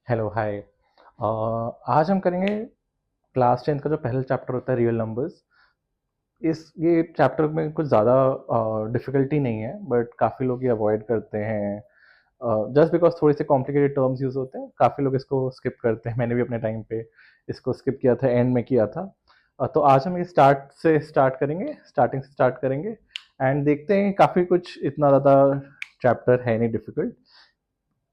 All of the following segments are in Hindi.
Hello hi. आज हम करेंगे क्लास 10th का जो पहला चैप्टर होता है रियल नंबर्स। ये चैप्टर में कुछ ज़्यादा डिफ़िकल्टी नहीं है, बट काफ़ी लोग ये अवॉइड करते हैं जस्ट बिकॉज थोड़ी सी कॉम्प्लिकेटेड टर्म्स यूज़ होते हैं। काफ़ी लोग इसको स्किप करते हैं, मैंने भी अपने टाइम पे इसको स्किप किया था, एंड में किया था। तो आज हम ये स्टार्ट करेंगे, स्टार्टिंग से स्टार्ट करेंगे एंड देखते हैं। काफ़ी कुछ इतना ज़्यादा चैप्टर है नहीं difficult.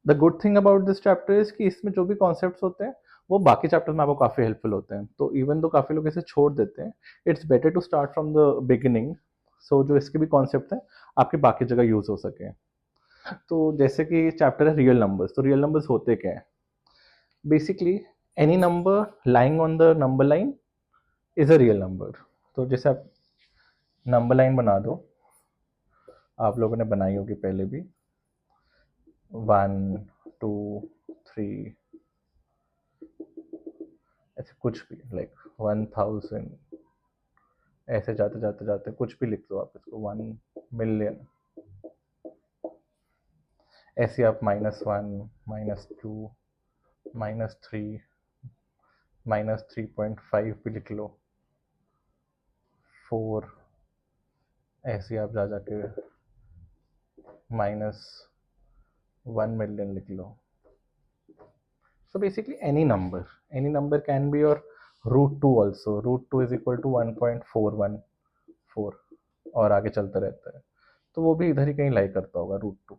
The good thing about this chapter is कि इसमें जो भी कॉन्सेप्ट्स होते हैं वो बाकी चैप्टर में आपको काफ़ी हेल्पफुल होते हैं। तो इवन दो काफ़ी लोग इसे छोड़ देते हैं, it's better to start from the beginning, so जो इसके भी कॉन्सेप्ट हैं आपके बाकी जगह यूज़ हो सके। तो जैसे कि चैप्टर है रियल नंबर्स, तो रियल नंबर्स होते क्या है? Basically any number lying on the number line is a real number. तो जैसे आप नंबर लाइन बना दो, आप लोगों ने बनाई होगी पहले भी, 1 2 3, ऐसे कुछ भी लाइक 1000, ऐसे जाते जाते जाते कुछ भी लिख दो आप इसको, 1 मिलियन। ऐसे आप -1, -2, -3, -3.5 भी लिख लो, 4, ऐसे आप जा जाके -1 मिलियन लिख लो। So basically any number can be your √2 also. √2 is equal to 1.414 और आगे चलता रहता है, तो वो भी इधर ही कहीं लाई करता होगा √2।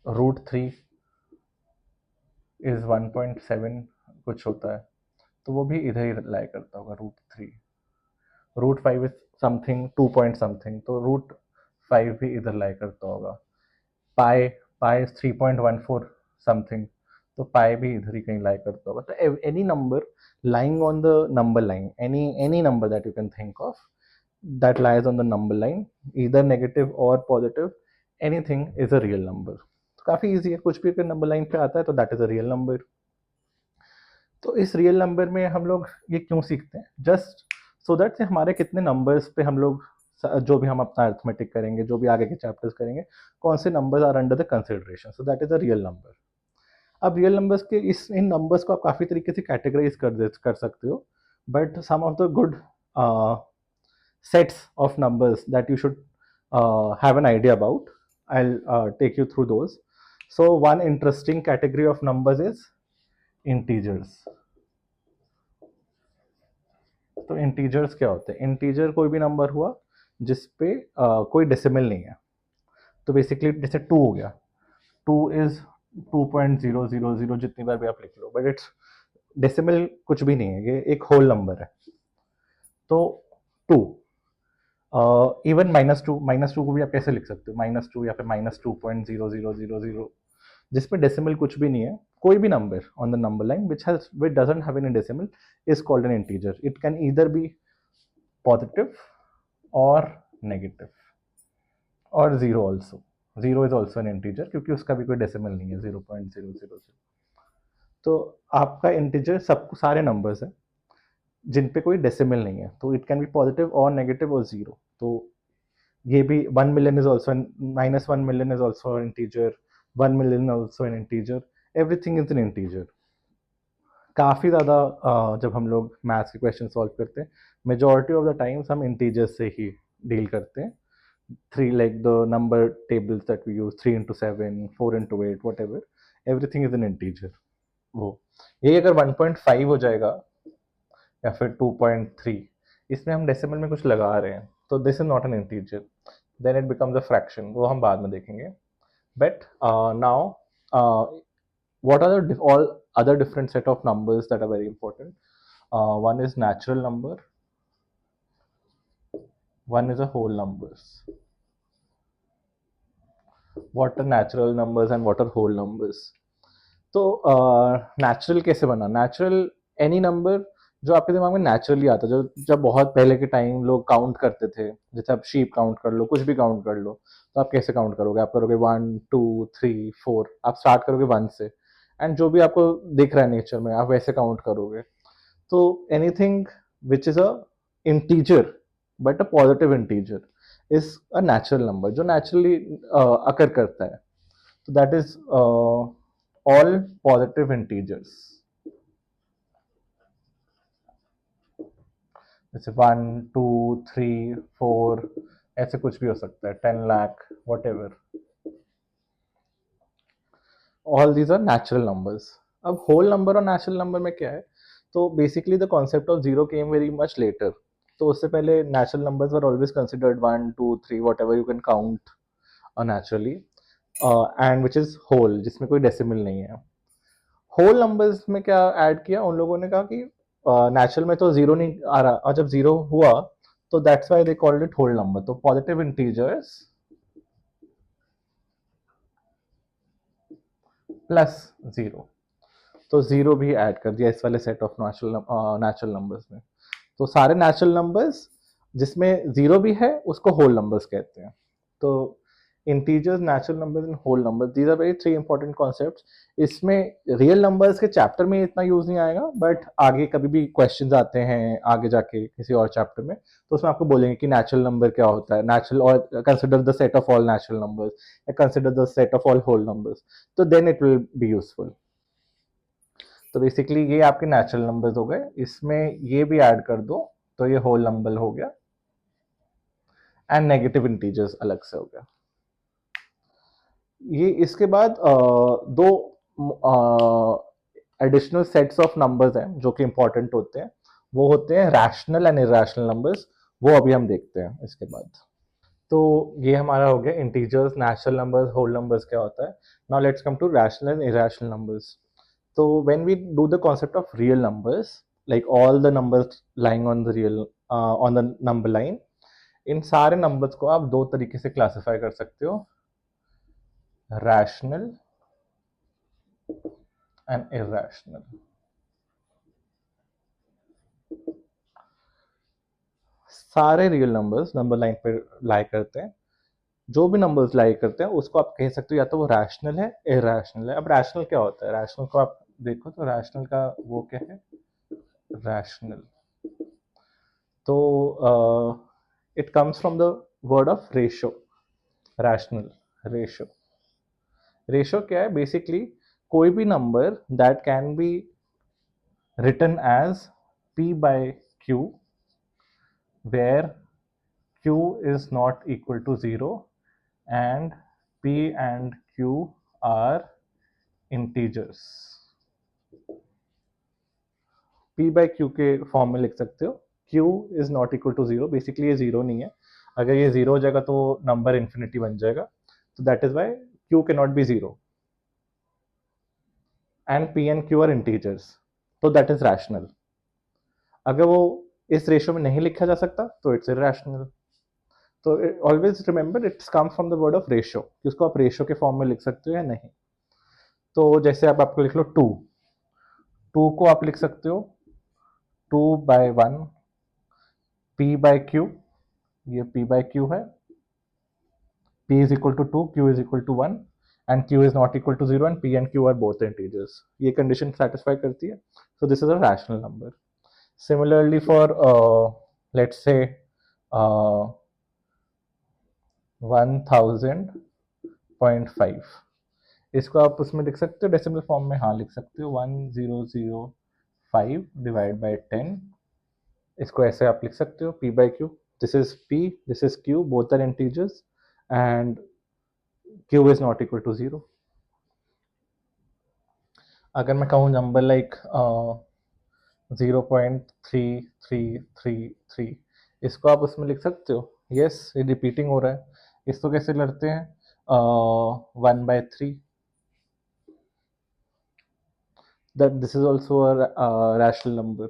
√3 इज 1.7 कुछ होता है, तो वो भी इधर ही लाई करता होगा √3। √5 इज समथिंग 2 पॉइंट समथिंग, तो √5 भी इधर लाई करता होगा। पाई पाई इज 3.14 समथिंग, तो पाई भी इधर ही कहीं लाई करता होगा। तो any number lying on the number line, any number that you can think of that lies on the number line, either negative or positive, anything is a real number। तो काफ़ी इजी है, कुछ भी अगर नंबर लाइन पे आता है तो that is a real number. तो इस रियल नंबर में हम लोग ये क्यों सीखते हैं? जस्ट सो दैट से हमारे कितने नंबर्स पे हम लोग जो भी हम अपना अर्थमेटिक करेंगे, जो भी आगे के चैप्टर्स करेंगे, कौन से numbers are under the consideration, so that is a real number. अब रियल नंबर्स के इन नंबर्स को आप काफ़ी तरीके से कैटेगराइज कर सकते हो, but some of the good sets of numbers that you should have an idea about, I'll take you through those. So one interesting category of numbers is integers। तो इंटीजर्स क्या होते हैं? इंटीजर कोई भी नंबर हुआ जिसपे कोई डेसिमल नहीं है। तो बेसिकली जैसे 2 हो गया, 2 इज 2.000, जितनी बार भी आप लिख लो, बट इट्स डेसिमल कुछ भी नहीं है, ये एक होल नंबर है। तो 2, इवन -2 को भी आप कैसे लिख सकते हो? -2 या फिर -2.0000, जिसमें डेसिमल कुछ भी नहीं है, कोई भी number on the number line which doesn't have any decimal is called an integer। it can either be positive or negative और zero also. Zero is also an integer क्योंकि उसका भी कोई डेसिमल नहीं है, 0.000। तो आपका इंटीजर सब सारे नंबर्स हैं जिन पे कोई डेसिमल नहीं है, तो इट कैन बी पॉजिटिव और नेगेटिव और जीरो। तो ये भी 1 million is also, -1 million is also integer, 1 million also an integer, everything is an integer. काफ़ी ज़्यादा जब हम लोग मैथ्स के क्वेश्चन सॉल्व करते हैं, मेजॉरिटी ऑफ द टाइम्स हम इंटीजर्स से ही डील करते हैं। Three like the number tables that we use, 3 into 7, 4 into 8, whatever, everything is an integer. वो यही अगर 1.5 हो जाएगा या फिर 2.3, इसमें हम डेसिमल में कुछ लगा रहे हैं, तो this is not an integer, then it becomes a fraction, वो हम बाद में देखेंगे। But now what are the all other different set of numbers that are very important? One is natural number, one is a whole numbers। what are natural numbers and what are whole numbers? तो नेचुरल कैसे बना? नेचुरल एनी नंबर जो आपके दिमाग में नेचुरली आता है, जो जब बहुत पहले के टाइम लोग काउंट करते थे, जैसे आप शीप काउंट कर लो, कुछ भी काउंट कर लो, तो आप कैसे काउंट करोगे? आप करोगे 1 2 3 4, आप स्टार्ट करोगे 1 से, एंड जो भी आपको दिख रहा है नेचर में आप वैसे काउंट करोगे। तो anything which is a integer but a positive integer is a natural number, जो नेचुरली अकर करता है। तो that is all positive integers, जैसे 1 2 3 4 ऐसे कुछ भी हो सकता है, 10 lakh, whatever, all these are natural numbers. अब होल नंबर और नेचुरल नंबर में क्या है, तो basically the concept of zero came very much later. तो उससे पहले natural numbers were always considered 1 2 3 whatever you can count naturally, and which is whole, जिसमें कोई डेसिमल नहीं है. होल नंबर्स में क्या ऐड किया उन लोगों ने, कहा कि नेचुरल में तो जीरो नहीं आ रहा, और जब जीरो हुआ तो that's why they called it whole number. तो पॉजिटिव इंटीजर्स प्लस जीरो, तो जीरो भी ऐड कर दिया इस वाले सेट ऑफ नेचुरल नंबर्स में. तो सारे नेचुरल नंबर्स जिसमें जीरो भी है उसको होल नंबर्स कहते हैं. तो integers, natural numbers and whole numbers, these are very 3 important concepts. इसमें रियल नंबर्स के चैप्टर में इतना यूज नहीं आएगा, बट आगे कभी भी क्वेश्चंस आते हैं आगे जाके किसी और चैप्टर में, तो उसमें आपको बोलेंगे कि नेचुरल नंबर क्या होता है, नेचुरल, और consider the set of all natural numbers, या consider the set of all whole numbers, तो then it will be useful. तो बेसिकली ये आपके नेचुरल नंबर्स हो गए, इसमें ये भी ऐड कर दो तो ये होल नंबर हो गया, एंड नेगेटिव इंटीजर्स अलग से हो गया. ये इसके बाद दो एडिशनल सेट्स ऑफ नंबर्स हैं जो कि इंपॉर्टेंट होते हैं, वो होते हैं रैशनल एंड इरैशनल नंबर्स. वो अभी हम देखते हैं इसके बाद. तो ये हमारा हो गया integers, natural numbers, whole numbers क्या होता है. Now let's come to rational and irrational numbers. So when we do the concept of real numbers, like all the numbers lying on the real on the number line, इन सारे नंबर्स को आप दो तरीके से क्लासिफाई कर सकते हो, रैशनल एंड इरैशनल. सारे रियल नंबर्स नंबर लाइन पे लाई करते हैं. जो भी नंबर्स लाई करते हैं उसको आप कह सकते हो या तो वो रैशनल है, इरैशनल है. अब रैशनल क्या होता है, रैशनल को आप देखो तो रैशनल का वो क्या है, रैशनल. तो it comes from the word of ratio. Rational, ratio. Ratio क्या है, बेसिकली कोई भी number that can be written as p by q where q is not equal to 0 and p and q are integers. p by q के फॉर्म में लिख सकते हो, q is not equal to 0, basically ये जीरो नहीं है. अगर ये जीरो हो जाएगा तो नंबर इन्फिनिटी बन जाएगा, तो that is why q can not be zero, and p and q are integers, तो दैट इज रैशनल. अगर वो इस रेशो में नहीं लिखा जा सकता तो इट्स इरैशनल. तो always remember it's comes from the word of ratio, कि उसको आप रेशो के फॉर्म में लिख सकते हो या नहीं. तो जैसे आप आपको लिख लो टू, टू को आप लिख सकते हो 2/1 p बाय q, ये p बाय q है, p is equal to 2, q is equal to 1, and q is not equal to 0, and p and q are both integers. ये कंडीशन सेटिस्फाई करती है, so this is a rational number. Similarly for let's say 1000.5, इसको आप उसमें लिख सकते हो डेसिमल फॉर्म में, हाँ लिख सकते हो 1005 डिवाइड बाय 10. इसको ऐसे आप लिख सकते हो p बाई क्यू, this is p, this is q, both are integers, and q is not equal to 0. अगर मैं कहूँ नंबर लाइक 0.3333, इसको आप उसमें लिख सकते हो, यस ये रिपीटिंग हो रहा है. इसको कैसे लड़ते हैं, 1/3, that this is also a rational number.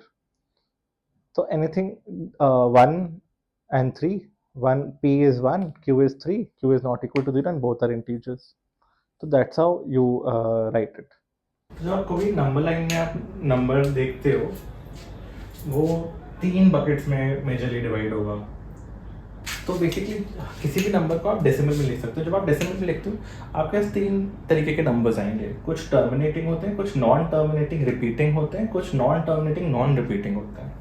So anything 1 and 3, 1 p is 1, q is 3, q is not equal to 0, and both are integers. So that's how you write it. जब आप कोई नंबर लाइन में आप नंबर देखते हो, वो 3 बकेट्स में मेजरली डिवाइड होगा. तो बेसिकली किसी भी नंबर को आप डेसिमल में लिख सकते हो. जब आप डेसिमल में लिखते हो आपके पास 3 तरीके के नंबर्स आएंगे, कुछ टर्मिनेटिंग होते हैं, कुछ नॉन टर्मिनेटिंग रिपीटिंग होते हैं, कुछ नॉन टर्मिनेटिंग नॉन रिपीटिंग होते हैं.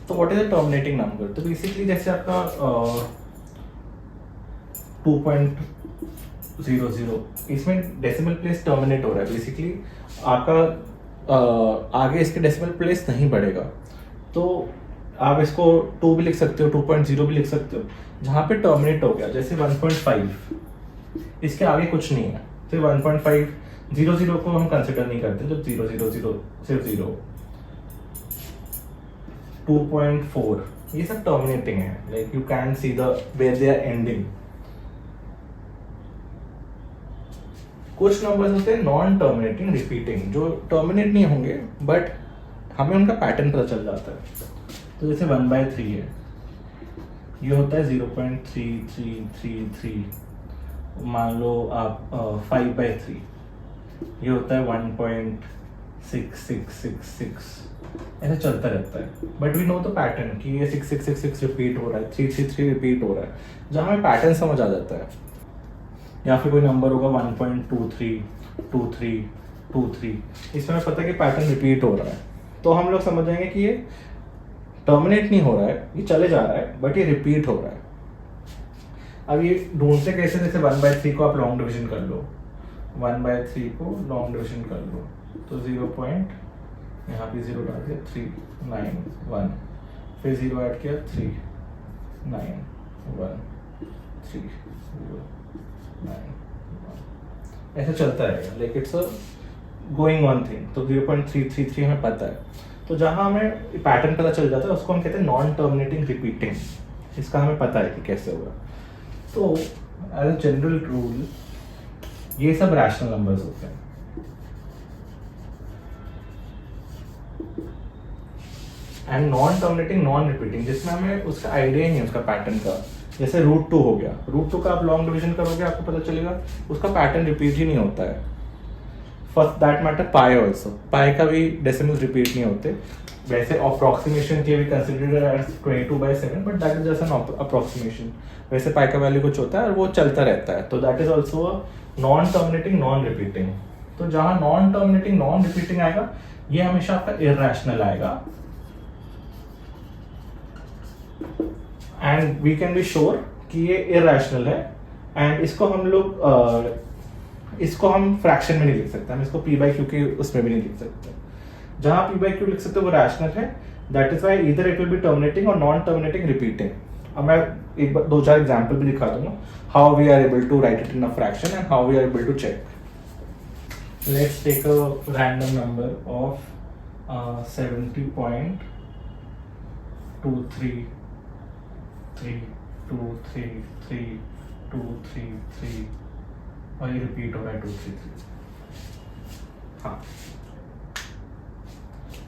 तो what is a terminating number, तो बेसिकली जैसे आपका जीरो जीरो, इसमें डेसिमल प्लेस टर्मिनेट हो रहा है बेसिकली आपका। आगे इसके डेसिमल प्लेस नहीं बढ़ेगा, तो आप इसको 2 भी लिख सकते हो, 2.0 भी लिख सकते हो, जहाँ पे टर्मिनेट हो गया। जैसे 1.5, इसके आगे कुछ नहीं है, फिर 1.5 जीरो जीरो को हम कंसिडर नहीं करते जब जीरो जीरो जीरो सिर्फ जीरो। 2.4 ये सब टर्मिनेटिंग है, like you can see the where they are ending. कुछ नंबर्स होते हैं नॉन टर्मिनेटिंग रिपीटिंग, जो टर्मिनेट नहीं होंगे बट हमें उनका पैटर्न पता चल जाता है। तो जैसे 1/3 है, ये होता है 0.3333। मान लो आप 5/3, ये होता है 1.6666। ऐसे चलता रहता है, but we know the pattern कि ये 6666 रिपीट हो रहा है, 333 रिपीट हो रहा है, जहाँ हमें पैटर्न समझ आ जाता है। या फिर कोई नंबर होगा 1.232323, इसमें पता है कि पैटर्न रिपीट हो रहा है, तो हम लोग समझ जाएंगे कि ये टर्मिनेट नहीं हो रहा है, ये चले जा रहा है, बट ये रिपीट हो रहा है। अब ये ढूंढते कैसे, जैसे 1/3 को आप लॉन्ग डिवीजन कर लो, 1/3 को लॉन्ग डिवीजन कर लो, तो 0 पॉइंट यहाँ पे 0 डाल दिया, 391, फिर 0 ऐड किया, 3913091, ऐसे चलता रहेगा, like it's a going on thing. तो 0.333 हमें पता है, तो जहाँ हमें पैटर्न पता चल जाता है उसको हम कहते हैं नॉन टर्मिनेटिंग रिपीटिंग। इसका हमें पता है कि कैसे होगा। तो एज अ जनरल रूल ये सब रैशनल नंबर्स होते हैं। And non terminating non repeating, जिसमें हमें उसका आइडिया ही नहीं है उसका पैटर्न का। जैसे √2 हो गया, √2 का आप लॉन्ग डिवीजन करोगे आपको पता चलेगा उसका पैटर्न रिपीट ही नहीं होता है। For that matter pi also, pi का भी डेसिमल्स रिपीट नहीं होते। वैसे अप्रॉक्सीमेशन के भी considered as 22/7, but that is just an approximation. वैसे पाई का वैल्यू कुछ होता है और वो चलता रहता है, तो that is also a non terminating non repeating. तो जहाँ नॉन टर्मिनेटिंग नॉन रिपीटिंग आएगा, ये हमेशा आपका इरैशनल आएगा, and we can be sure कि ये इरैशनल है। एंड इसको हम लोग इसको हम फ्रैक्शन में नहीं लिख सकते, हम इसको p/q के उसमें भी नहीं लिख सकते। जहाँ p/q लिख सकते हो वो रैशनल है, that is why either it will be terminating और नॉन टर्मिनेटिंग रिपीटिंग। अब मैं एक बार 2-4 एग्जाम्पल भी दिखा दूंगा how we are able to write it in a fraction and how we are able to check. Let's take a random number of 70.23332333233 और ये रिपीट हो रहा है 233। हाँ,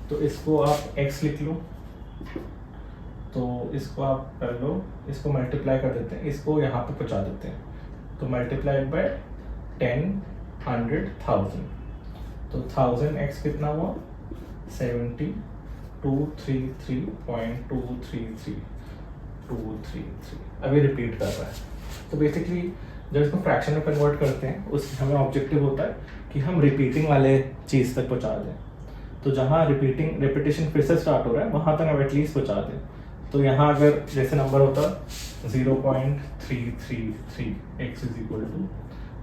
तो इसको आप x लिख लो, तो इसको आप कर लो, इसको मल्टीप्लाई कर देते हैं, इसको यहाँ पे पहुँचा देते हैं, तो मल्टीप्लाइड बाय 10, 100, 1000, तो 1000x कितना हुआ 70233.233233। अभी रिपीट कर रहा है। तो बेसिकली जब इसको फ्रैक्शन में कन्वर्ट करते हैं, उस हमें ऑब्जेक्टिव होता है कि हम रिपीटिंग वाले चीज़ तक पहुंचा दें। तो जहाँ रेपिटेशन फिर से स्टार्ट हो रहा है वहाँ तक हम एटलीस्ट पहुंचा दें। तो यहाँ अगर जैसे नंबर होता 0.333 x इज इक्वल टू,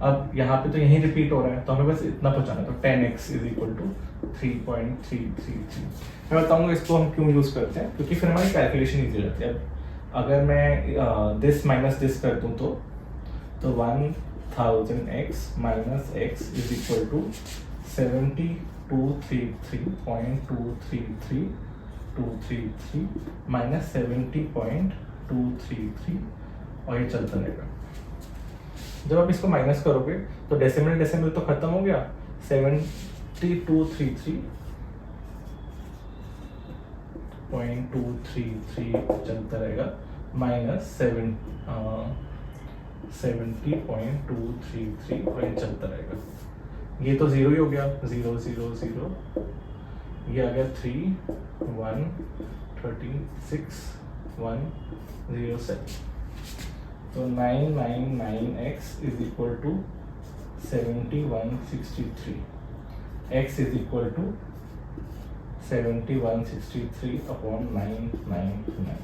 अब यहाँ पे तो यही रिपीट हो रहा है, तो हमें बस इतना पहुंचाना है, तो 10x इज इक्वल टू 3.333। मैं बताऊंगा इसको हम क्यों यूज़ करते हैं, क्योंकि फिर हमारी कैलकुलेशन ईजी रहती है। अब अगर मैं दिस माइनस दिस कर दूँ तो 1000x minus x is equal to 7233.233233 minus 70.233, और ये चलता रहेगा। जब आप इसको माइनस करोगे तो डेसिमल तो खत्म हो गया, 7233.233 चलता रहेगा, माइनस 70.233 और ये चलता रहेगा। ये तो 0 ही हो गया, 0 0 0, ये आ गया 3 1 36 1 0 7, तो 999x is equal to 7163, x is equal to 7163/999।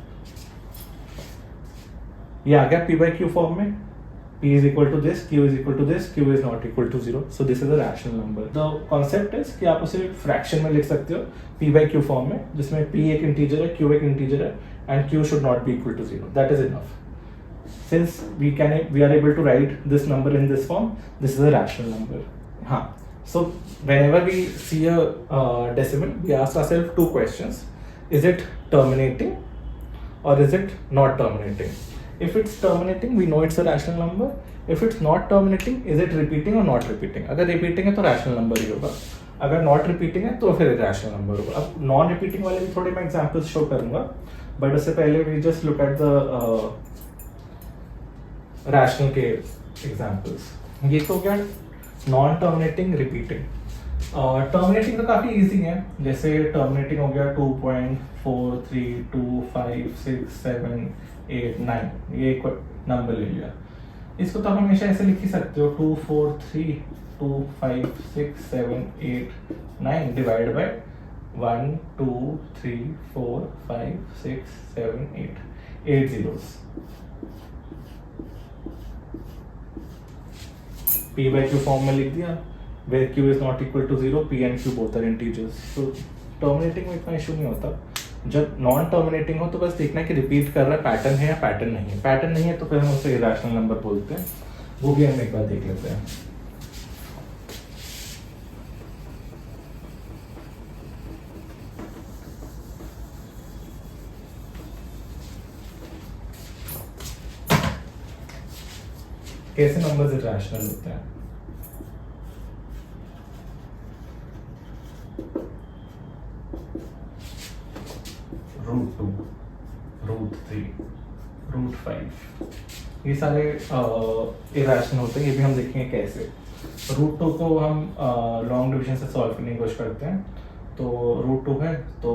ये आ गया p/q फॉर्म में। P is equal to this, Q is equal to this, Q is not equal to 0. So this is a rational number. The concept is कि आप उसे fraction में लिख सकते हो P by Q form में, जिसमें P एक integer है, Q एक integer है, and Q should not be equal to 0. That is enough. Since we are able to write this number in this form, this is a rational number. हाँ. So whenever we see a decimal, we ask ourselves two questions: is it terminating, or is it not terminating? If it's terminating, we know it's a rational number. If it's not terminating, is it repeating or not repeating? अगर repeating है तो rational number ही होगा. अगर not repeating है तो फिर irrational number होगा. अब non repeating वाले भी थोड़े मैं examples show करूँगा, but उससे पहले we just look at the rational के examples. ये तो क्या non terminating repeating. टर्मिनेटिंग तो काफ़ी इजी है, जैसे टर्मिनेटिंग हो गया 2.432567789, ये एक नंबर ले लिया. इसको तो आप हमेशा ऐसे लिख ही सकते हो 243256789 divide by 1 2 3 4 5 6 7 8 zeros. P by Q form में लिख दिया, where Q is not equal to 0, P and Q both are integers. So terminating में इतना इशू नहीं होता. जब नॉन टर्मिनेटिंग हो तो बस देखना है कि रिपीट कर रहा है पैटर्न है या पैटर्न नहीं है. पैटर्न नहीं है तो फिर हम उसे इरेशनल नंबर बोलते हैं. वो भी हम एक बार देख लेते हैं. कैसे नंबर्स इरेशनल होते हैं? √2, √3, √5, ये सारे इरेशनल होते हैं. ये भी हम देखेंगे कैसे. √2 को हम लॉन्ग डिवीजन से सॉल्व करने की कोशिश करते हैं. तो √2 है तो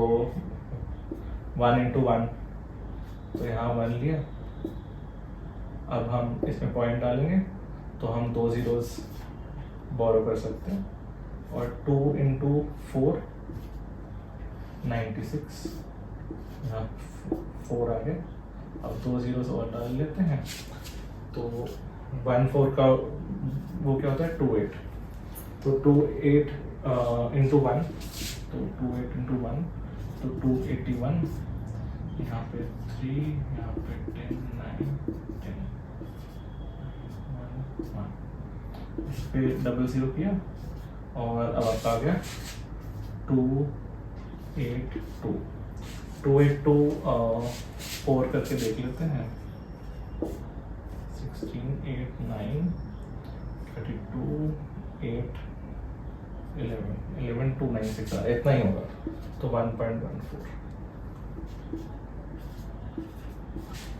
1 into 1, तो यहाँ 1 लिया. अब हम इसमें पॉइंट डालेंगे तो हम 2 zeros बोरो कर सकते हैं. और 2 into 4 96, यहाँ 4 आ गए. अब 2 zeros और डाल लेते हैं तो 1 4 का वो क्या होता है 28. तो 28 into 1, तो 28 into 1 तो 281. यहाँ पे 3, यहाँ पे 10 9 10 1 इस पे डबल 0 किया और अब आपका आ गया 282. 282 4 करके देख लेते हैं. 16 8 9 32 8 11 296 इतना ही होगा. तो 1.14.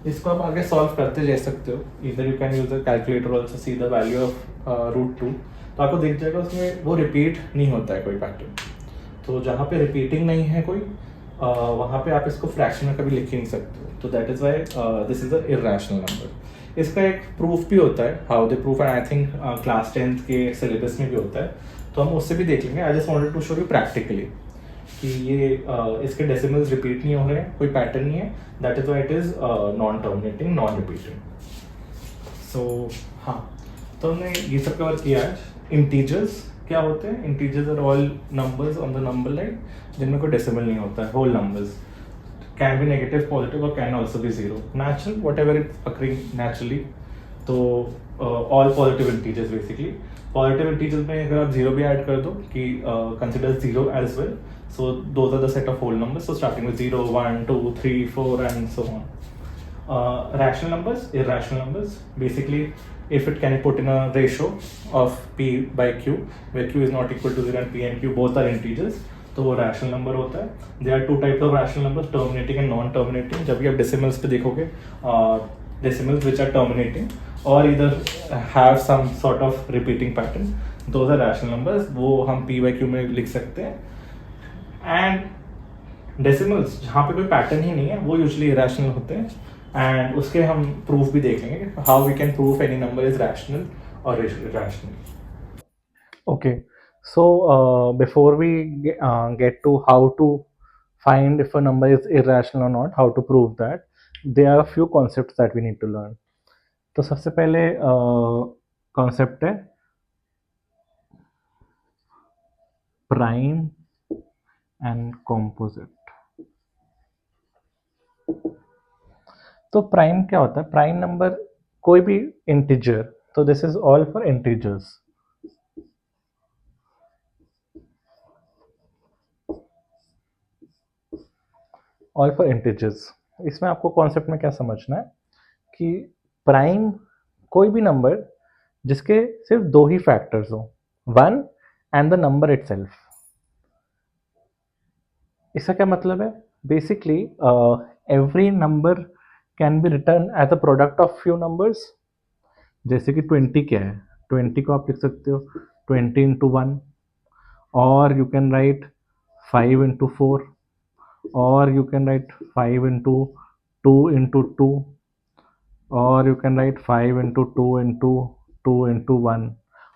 इसको आप आगे सॉल्व करते जा सकते हो. इधर you can use the calculator also see the value of √2. तो आपको दिख जाएगा उसमें वो रिपीट नहीं होता है कोई पैटर्न. तो जहाँ पे रिपीटिंग नहीं है कोई वहाँ पे आप इसको फ्रैक्शन में कभी लिख ही नहीं सकते हो. तो that is why this is a irrational number. इसका एक प्रूफ भी होता है, how they proof, and I think class 10th के सिलेबस में भी होता है. तो हम उससे भी देख लेंगे. I just wanted to show you practically कि ये इसके डेसिमल्स रिपीट नहीं हो रहे हैं, कोई पैटर्न नहीं है. That is why it is non terminating non repeating. So हाँ, तो हमने ये सब कवर किया है. इंटीजर्स क्या होते हैं? Integers are all numbers on the number line जिनमें कोई डेसिमल नहीं होता है. Whole numbers can be negative, positive और can also be zero. Natural, whatever it's occurring naturally. तो all positive integers basically. Positive integers में अगर आप जीरो भी ऐड कर दो कि consider zero as well, so those are the set of whole numbers. So starting with 0 1 2 3 4 and so on. Rational numbers, irrational numbers, basically if it can be put in a ratio of P by Q where Q is not equal to 0 and P and Q both are integers, तो वो rational number होता है. There are two types of rational numbers, terminating and non terminating. जब भी आप decimals पे देखोगे decimals which are terminating or either have some sort of repeating pattern, those are rational numbers. वो हम P by Q में लिख सकते हैं. एंड डेसिमल्स जहाँ पे कोई पैटर्न ही नहीं है वो यूजुअली इरेशनल होते हैं. एंड उसके हम प्रूफ भी देख लेंगे, how we can proof any number is rational और irrational. Okay, so before we get to how to find if a number is irrational or not, how to prove that, there are a few concepts that we need to learn. तो सबसे पहले कॉन्सेप्ट है प्राइम एंड कॉम्पोजिट। तो प्राइम क्या होता है? प्राइम नंबर कोई भी इंटीजर, तो this is all for integers. All for integers. इसमें आपको कॉन्सेप्ट में क्या समझना है कि प्राइम कोई भी नंबर जिसके सिर्फ दो ही फैक्टर्स हो, one and the number itself. इसका क्या मतलब है? Basically every number can be written as a product of few numbers. जैसे कि 20 क्या है? 20 को आप लिख सकते हो 20 इंटू वन, और you can write 5 into four, और you can write 5 into 2 into 2, or you can write 5 into 2 into 2 into 1,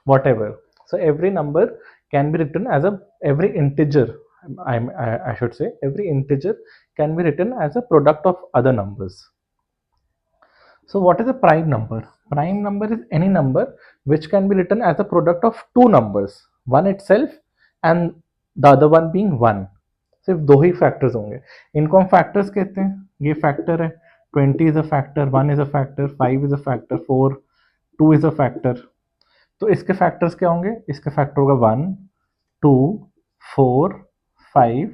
whatever. So every number can be written as a, every integer, I should say every integer can be written as a product of other numbers. So what is a prime number? Prime number is any number which can be written as a product of two numbers, one itself and the other one being one. सिर्फ दो ही फैक्टर्स होंगे, इनको हम फैक्टर्स कहते हैं। ये फैक्टर है, 20 is a factor, 1 is a factor, 5 is a factor, 4, 2 is a factor. तो इसके फैक्टर्स क्या होंगे? इसके फैक्टर होगा 1, 2, 4, 5,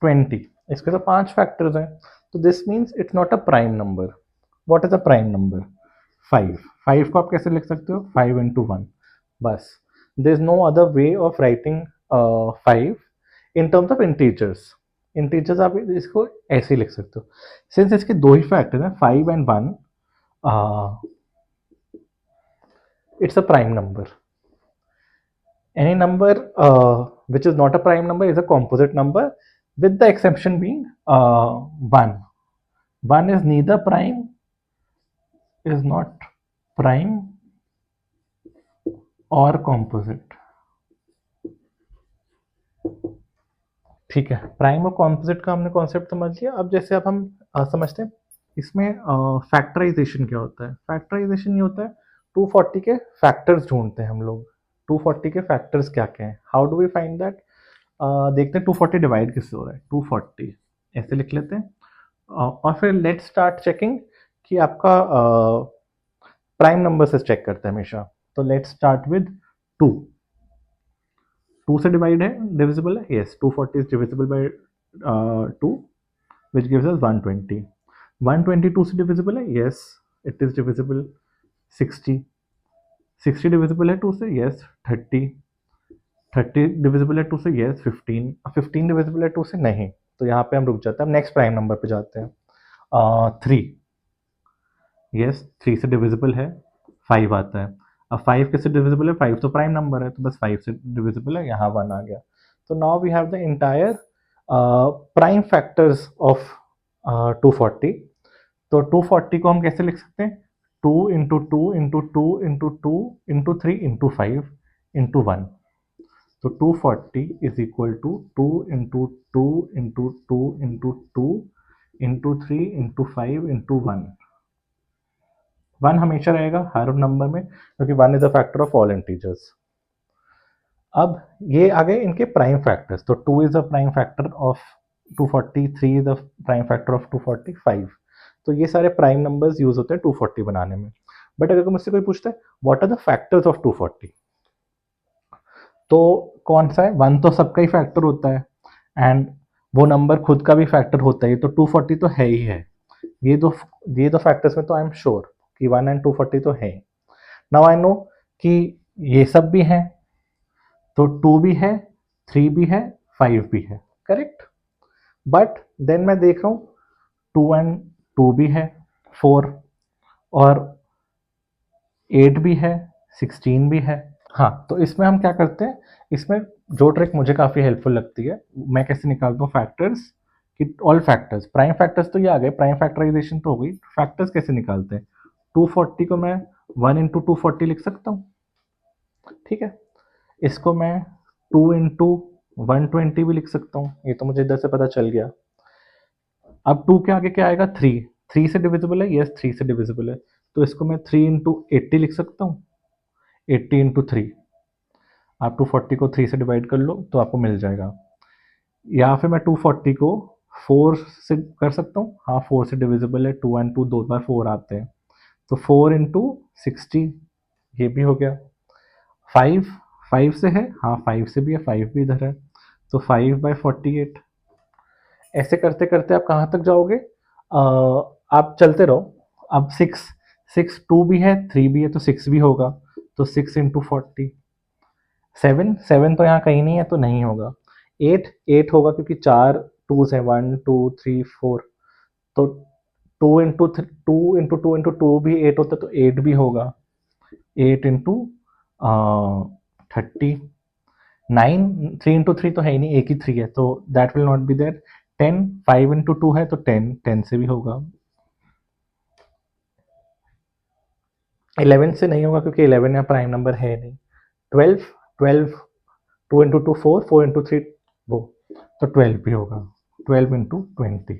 20। इसके तो 5 फैक्टर्स हैं, तो this means it's not a prime number. What is a prime number? 5। 5 को आप कैसे लिख सकते हो? 5 इंटू वन, बस। There is no other way of writing 5 in terms of integers. Integers आप इसको ऐसे ही लिख सकते हो। सिंस इसके दो ही फैक्टर हैं, 5 and 1, it's a prime number. Any number which is not a prime number is a composite number, with the exception being 1. 1 is neither prime, is not prime or composite. ठीक है, प्राइम और कॉम्पोजिट का हमने कॉन्सेप्ट समझ लिया। अब जैसे अब हम समझते हैं इसमें फैक्टराइजेशन क्या होता है। फैक्टराइजेशन ये होता है 240 के फैक्टर्स ढूंढते हैं हम लोग। 240 के फैक्टर्स क्या क्या हैं? How do we find that? देखते हैं 240 डिवाइड किससे हो रहा है। 240 ऐसे लिख लेते हैं, और फिर लेट स्टार्ट चेकिंग कि आपका प्राइम नंबर से चेक करते हैं हमेशा। तो लेट स्टार्ट विद 2। 2 से डिवाइड है, डिविजिबल है, yes. 240 is divisible by 2, which gives us 120. 122 से डिविजिबल है, yes, it is divisible. 60, 60 divisible है 2 से, यस। 30, 30 डिविजिबल है 2 से, यस। 15, 15 डिविजिबल है 2 से, नहीं। तो यहाँ पे हम रुक जाते हैं, हम नेक्स्ट प्राइम नंबर पे जाते हैं। 3, यस, 3 से डिविजिबल है, 5 आता है। अब 5 किससे डिविजिबल है? 5 तो प्राइम नंबर है, तो बस 5 से डिविजिबल है, यहाँ 1 आ गया। तो now we have the entire prime factors of 240। तो 240 को हम कैसे लिख सकते हैं? 2 into two into two into two into three into five into one. तो 240 is equal to 2 into two into two into two into three into five into one. One हमेशा रहेगा हर नंबर में, क्योंकि one is a factor of all integers. अब ये आ गए इनके प्राइम फैक्टर्स। तो 2 is a prime factor of 240, 3 is a prime factor of 245। तो ये सारे प्राइम नंबर्स यूज होते हैं 240 बनाने में। बट अगर मुझसे कोई पूछता है what are the factors of 240, तो कौन सा है? वन तो सबका ही फैक्टर होता है, एंड वो नंबर खुद का भी फैक्टर होता है, तो 240 तो है ही है। ये दो फैक्टर्स में तो आई एम श्योर कि 1 एंड 240 तो है। नाउ आई नो कि ये सब भी हैं, तो 2 भी है, 3 भी है, 5 भी है, करेक्ट। बट देन मैं देख रहा हूँ 2 एंड 2 भी है, 4, और 8 भी है, 16 भी है। हाँ, तो इसमें हम क्या करते हैं, इसमें जो ट्रिक मुझे काफ़ी हेल्पफुल लगती है, मैं कैसे निकालता हूँ फैक्टर्स कि ऑल फैक्टर्स, प्राइम फैक्टर्स तो ये आ गए, प्राइम फैक्टराइजेशन तो हो गई। फैक्टर्स कैसे निकालते हैं? 240 को मैं 1 इंटू 240 लिख सकता हूँ, ठीक है। इसको मैं 2 इंटू 120 भी लिख सकता हूँ, ये तो मुझे इधर से पता चल गया। अब 2 के आगे क्या आएगा? 3, 3 से डिविजिबल है, यस 3 से डिविजिबल है। तो इसको मैं 3 × 80 लिख सकता हूँ, 80 × 3। आप 240 को 3 से डिवाइड कर लो तो आपको मिल जाएगा। या फिर मैं 240 को 4 से कर सकता हूँ, हाँ 4 से डिविजिबल है, 2 एंड 2 दो बार 4 आते हैं, तो 4 × 60 ये भी हो गया। 5 5 से है, हाँ 5 से भी है, 5 भी इधर है, तो 5/48। ऐसे करते करते आप कहाँ तक जाओगे, आप चलते रहो। अब 6 2 भी है, 3 भी है, तो 6 भी होगा, तो 6 × 40। 7 तो यहाँ कहीं नहीं है तो नहीं होगा। 8 होगा क्योंकि 4 2 से 1 2 3 4, तो 2 × 2 भी 8 होता है, तो 8 भी होगा। 8 × 30, 9, 3 × 3 तो है ही नहीं, एक ही 3 है, तो that will not be there. 10, 5 × 2 है तो 10 से भी होगा। 11 से नहीं होगा क्योंकि 11 यहाँ प्राइम नंबर है नहीं। 12, 2 × 2 4, 4 × 3 वो, तो 12 भी होगा। 12 × 20।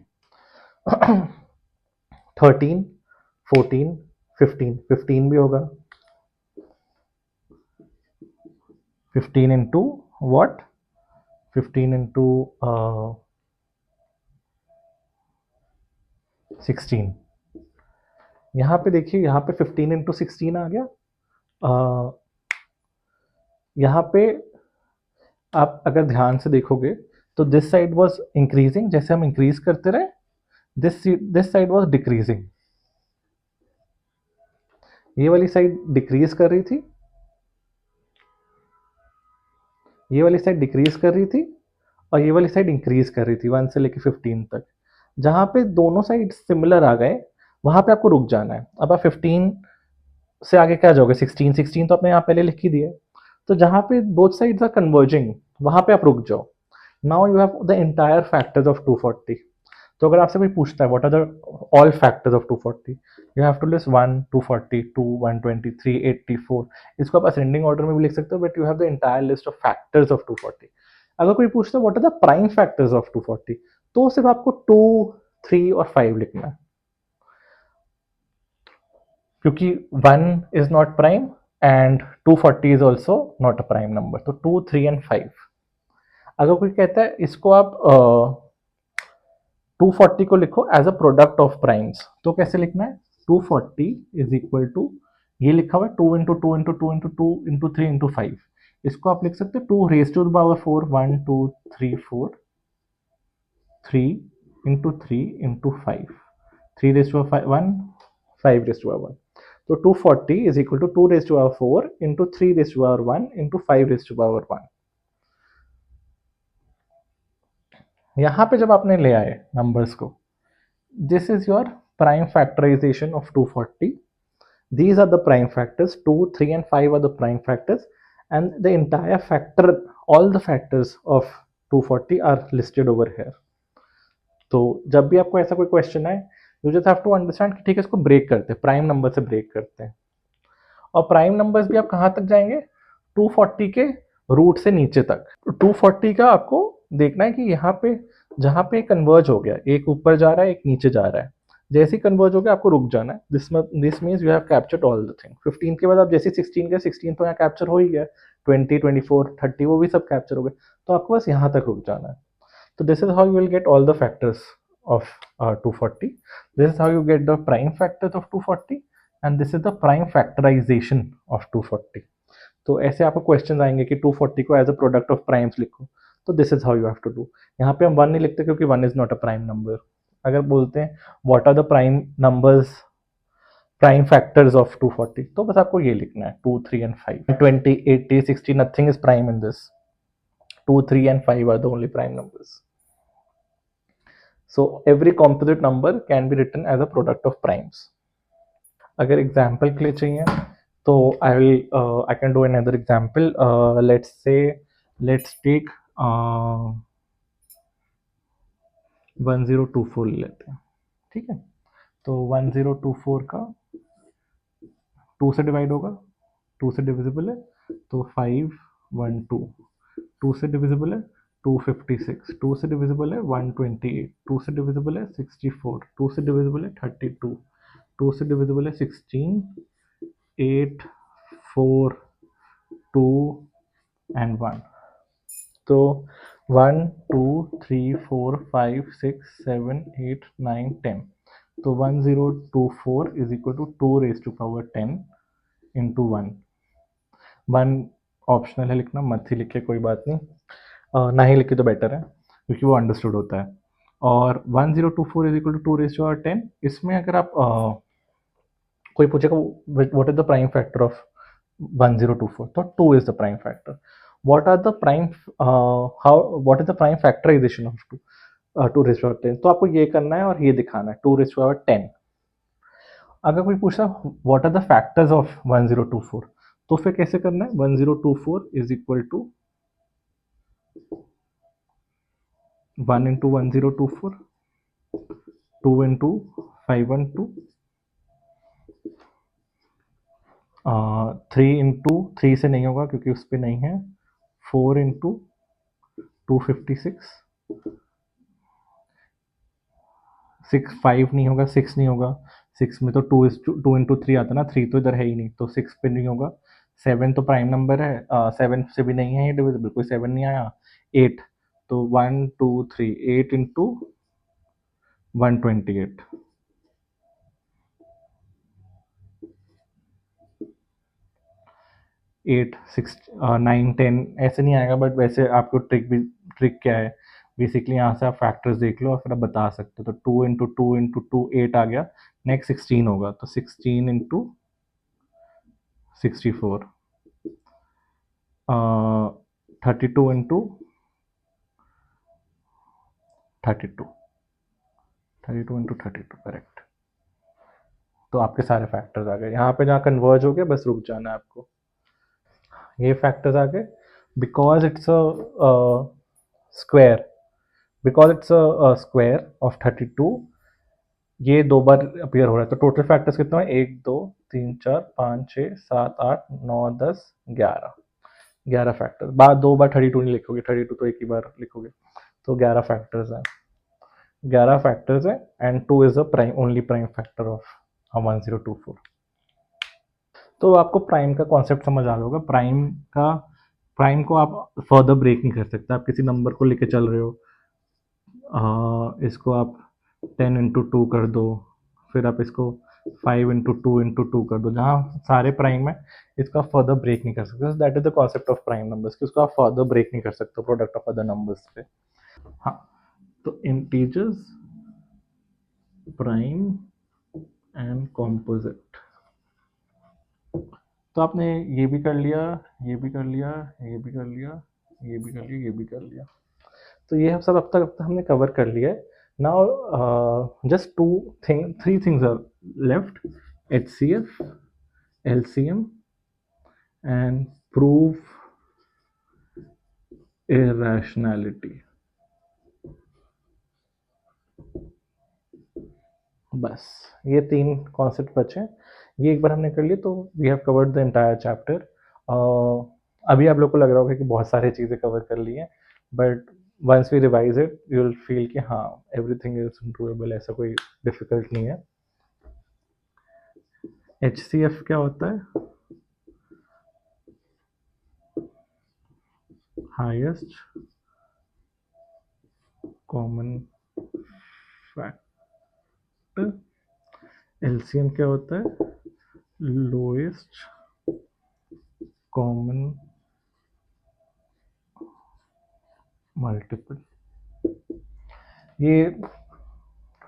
13, 14, 15 भी होगा। 15 × what? 15 × 16। यहाँ पे देखिए, यहाँ पे 15 × 16 आ गया। यहाँ पे आप अगर ध्यान से देखोगे तो दिस साइड वाज इंक्रीजिंग, जैसे हम इंक्रीज करते रहे, दिस साइड वाज डिक्रीजिंग। ये वाली साइड डिक्रीज कर रही थी, ये वाली साइड डिक्रीज कर रही थी, और ये वाली साइड इंक्रीज कर रही थी 1 से लेकर 15 तक। जहां पे दोनों साइड सिमिलर आ गए वहां पे आपको रुक जाना है। अब आप 15 से आगे क्या जाओगे, 16 तो आपने यहाँ पहले लिख ही दिया। तो जहां पे बोथ साइड्स आर कन्वर्जिंग वहां पे आप रुक जाओ। Now you have the entire factors of 240। तो अगर आपसे कोई पूछता है what are the all factors of 240, you have to list 1 240 2 123 84। इसको आप असेंडिंग ऑर्डर में भी लिख सकते हो, but you have the entire list of factors of 240। अगर कोई पूछता है what are the prime factors of 240, तो सिर्फ आपको 2 3 और 5 लिखना है, क्योंकि 1 is not prime and 240 is also not a prime number, तो 2 3 एंड 5। अगर कोई कहता है इसको आप 240 को लिखो as a product of primes, तो कैसे लिखना है, 240 इज इक्वल टू, ये लिखा हुआ है 2 × 2 × 2 × 2 × 3 × 5। इसको आप लिख सकते हो 2 raised to the power 4, 1 2 3 4, 3 × 3 × 5, 3 raised to the 1, 5 raised to the 1। तो 240 is equal to 2 raised to the 4 × 3 raised to the 1 × 5 raised to the 1। यहाँ पे जब आपने ले आए नंबर्स को, this is your prime factorization of 240. These are the prime factors, 2 3 and 5 are the prime factors, and the entire factor, all the factors of 240 are listed over here. तो जब भी आपको ऐसा कोई क्वेश्चन आए, you just have to understand कि ठीक है, इसको ब्रेक करते हैं, प्राइम नंबर से ब्रेक करते हैं। और प्राइम नंबर्स भी आप कहाँ तक जाएंगे, 240 के रूट से नीचे तक। 240 का आपको देखना है कि यहाँ पे जहाँ पे कन्वर्ज हो गया, एक ऊपर जा रहा है एक नीचे जा रहा है, जैसे ही कन्वर्ज हो गया आपको रुक जाना है। This means you have captured all the thing. 15 के बाद आप जैसे 16 के, 16 तो यहाँ कैप्चर हो ही गया, 20 24 30 वो भी सब कैप्चर हो गए, तो आपको बस यहाँ तक रुक जाना है। तो this is how you will get all the factors of 240। This is how you get the prime factors of 240 and this is the prime factorization of 240। तो ऐसे आपको क्वेश्चन आएंगे कि 240 को as a product of primes लिखो, तो this is how you have to do. यहाँ पे हम 1 नहीं लिखते क्योंकि 1 is not a prime number. अगर बोलते हैं what are the prime numbers, prime factors of 240, तो बस आपको ये लिखना है 2 3 and 5, 20 80 60 nothing is prime in this, 2 3 and 5 are the only prime numbers. So every composite number can be written as a product of primes. अगर एग्जाम्पल के लिए चाहिए तो I can do another example. Let's say let's take 1024 ले लेते हैं, ठीक है। तो 1024 का 2 से डिवाइड होगा, 2 से डिविजिबल है तो 512, 2 से डिविजिबल है 256, 2 से डिविजिबल है 128, 2 से डिविजिबल है 64, 2 से डिविजिबल है 32, 2 से डिविजिबल है 16, 8, 4, 2 एंड 1। तो 1 2 3 4 5 6 7 8 9 10। तो 1024 is equal to 2 raise to power 10 into 1। 1 optional है लिखना, मत ही लिखे कोई बात नहीं, ना ही लिखे तो बेटर है क्योंकि वो अंडरस्टूड होता है। और 1024 is equal to 2 raise to power 10, इसमें अगर आप कोई पूछेगा what is the prime factor of 1024, तो 2 is the prime factor. What are the prime how what is the prime factorization of 2 raise to power 10, तो आपको ये करना है और ये दिखाना है 2 रेज टू पावर 10। अगर कोई पूछा what are the factors of 1024, तो फिर कैसे करना है, 1024 is equal to 1 into 1024, 2 into 512, 3 into 3 से नहीं होगा क्योंकि उस पर नहीं है, 4 इंटू 256, 5 नहीं होगा, 6 नहीं होगा, 6 में तो 2 इंटू 3 आता ना, 3 तो इधर है ही नहीं तो 6 पे नहीं होगा। 7 तो प्राइम नंबर है, 7 से भी नहीं है ये डिविजिबल, कोई 7 नहीं आया। 8, तो 1 2 3 8 इंटू 128, 8 6 9 10 ऐसे नहीं आएगा, बट वैसे आपको ट्रिक क्या है, बेसिकली यहाँ से आप फैक्टर्स देख लो और फिर आप बता सकते हो। तो 2 8 आ गया, नेक्स्ट 16 होगा, तो 16 इंटू 64, 32 इंटू 32, 32 इंटू 32 करेक्ट। तो आपके सारे फैक्टर्स आ गए, यहाँ पे जहाँ कन्वर्ज हो गया बस रुक जाना है आपको। ये फैक्टर्स आ गए because it's a square, because it's a square of 32, ये 2 बार अपीयर हो रहा है। तो टोटल फैक्टर्स कितना है, 1 2 3 4 5 6 7 8 9 10 11, 11 फैक्टर्स। बाद 2 बार 32 नहीं लिखोगे, 32 तो एक ही बार लिखोगे, तो 11 फैक्टर्स हैं, 11 फैक्टर्स हैं, and 2 is a prime only prime factor of 1024। तो आपको प्राइम का कॉन्सेप्ट समझ आ होगा। प्राइम को आप फर्दर ब्रेक नहीं कर सकते। आप किसी नंबर को लेके चल रहे हो, इसको आप 10 इंटू 2 कर दो, फिर आप इसको 5 इंटू 2 इंटू 2 कर दो, जहाँ सारे प्राइम है इसको आप फर्दर ब्रेक नहीं कर सकते। That is the concept of prime numbers कि उसको आप फर्दर ब्रेक नहीं कर सकते प्रोडक्ट ऑफ अदर नंबर्स पे। हाँ, तो इंटीजर्स, प्राइम एंड कॉम्पोजिट, तो आपने ये भी कर लिया, ये भी कर लिया, ये भी कर लिया, ये भी कर लिया, ये भी कर लिया। तो ये सब अब तक हमने कवर कर लिया है। Now just three things are left, HCF, LCM and prove irrationality। बस ये 3 कॉन्सेप्ट बचे हैं। ये एक बार हमने कर लिए तो we have covered the entire chapter. अभी आप लोग को लग रहा होगा कि बहुत सारी चीज़ें कवर कर ली हैं, but once we revise it you will feel कि हाँ एवरीथिंग इज डूएबल, ऐसा कोई डिफिकल्ट नहीं है। HCF क्या होता है, हाईएस्ट कॉमन फैक्टर। LCM क्या होता है, लोएस्ट कॉमन मल्टीपल। ये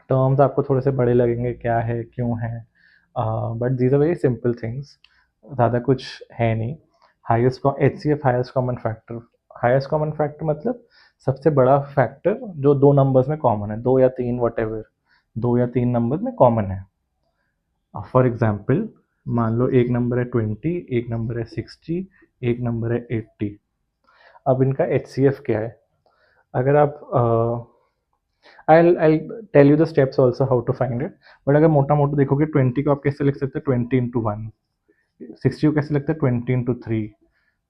टर्म्स आपको थोड़े से बड़े लगेंगे, क्या है क्यों है, but these are very simple things, ज़्यादा कुछ है नहीं। Highest HCF highest common factor, highest common factor मतलब सबसे बड़ा फैक्टर जो 2 नंबर्स में कॉमन है, 2 या 3 वट 2 या 3 नंबर में कॉमन है। फॉर एग्जाम्पल मान लो एक नंबर है 20, एक नंबर है 60, एक नंबर है 80। अब इनका HCF क्या है, अगर आप I'll tell you the steps also how to find it, but अगर मोटा मोटा देखोगे 20 को आप कैसे लिख सकते हो, 20 इंटू 1, 60 को कैसे लिखते हैं 20 इंटू 3,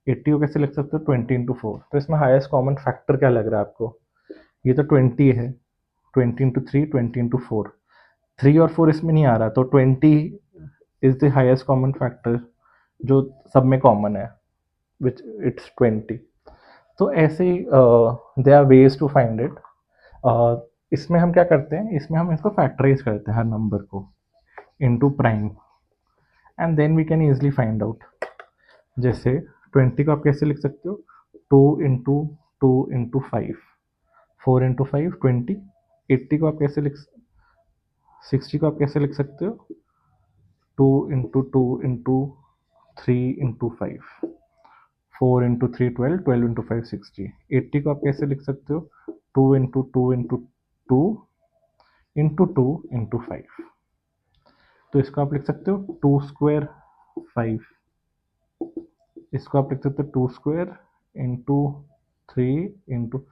80 को कैसे लिख सकते हो 20 इंटू 4। तो इसमें हाईएस्ट कॉमन फैक्टर क्या लग रहा है आपको, ये तो 20 है, 20 इंटू 3 20 इंटू 4, 3 और 4 इसमें नहीं आ रहा, तो 20 is the highest common factor जो सब में कॉमन है, विच इट्स 20। तो ऐसे ही they are ways to find it. इसमें हम क्या करते हैं, इसमें हम इसको फैक्टराइज करते हैं हर नंबर को into prime, and then we can easily find out. जैसे 20 को आप कैसे लिख सकते हो, 2 इंटू 5, 4 इंटू 5 20। 80 को आप कैसे लिख 60 को आप कैसे लिख सकते हो, 2 into 2 into 3 into 5, 4 into 3 12, 12 into 5 60। 80 को आप कैसे लिख सकते हो, 2 इंटू 2 इंटू 2 इंटू 2 इंटू 5। तो इसको आप लिख सकते हो 2 स्क्वायर 5। इसको आप लिख सकते हो 2 स्क्वायर इंटू 3 इंटू,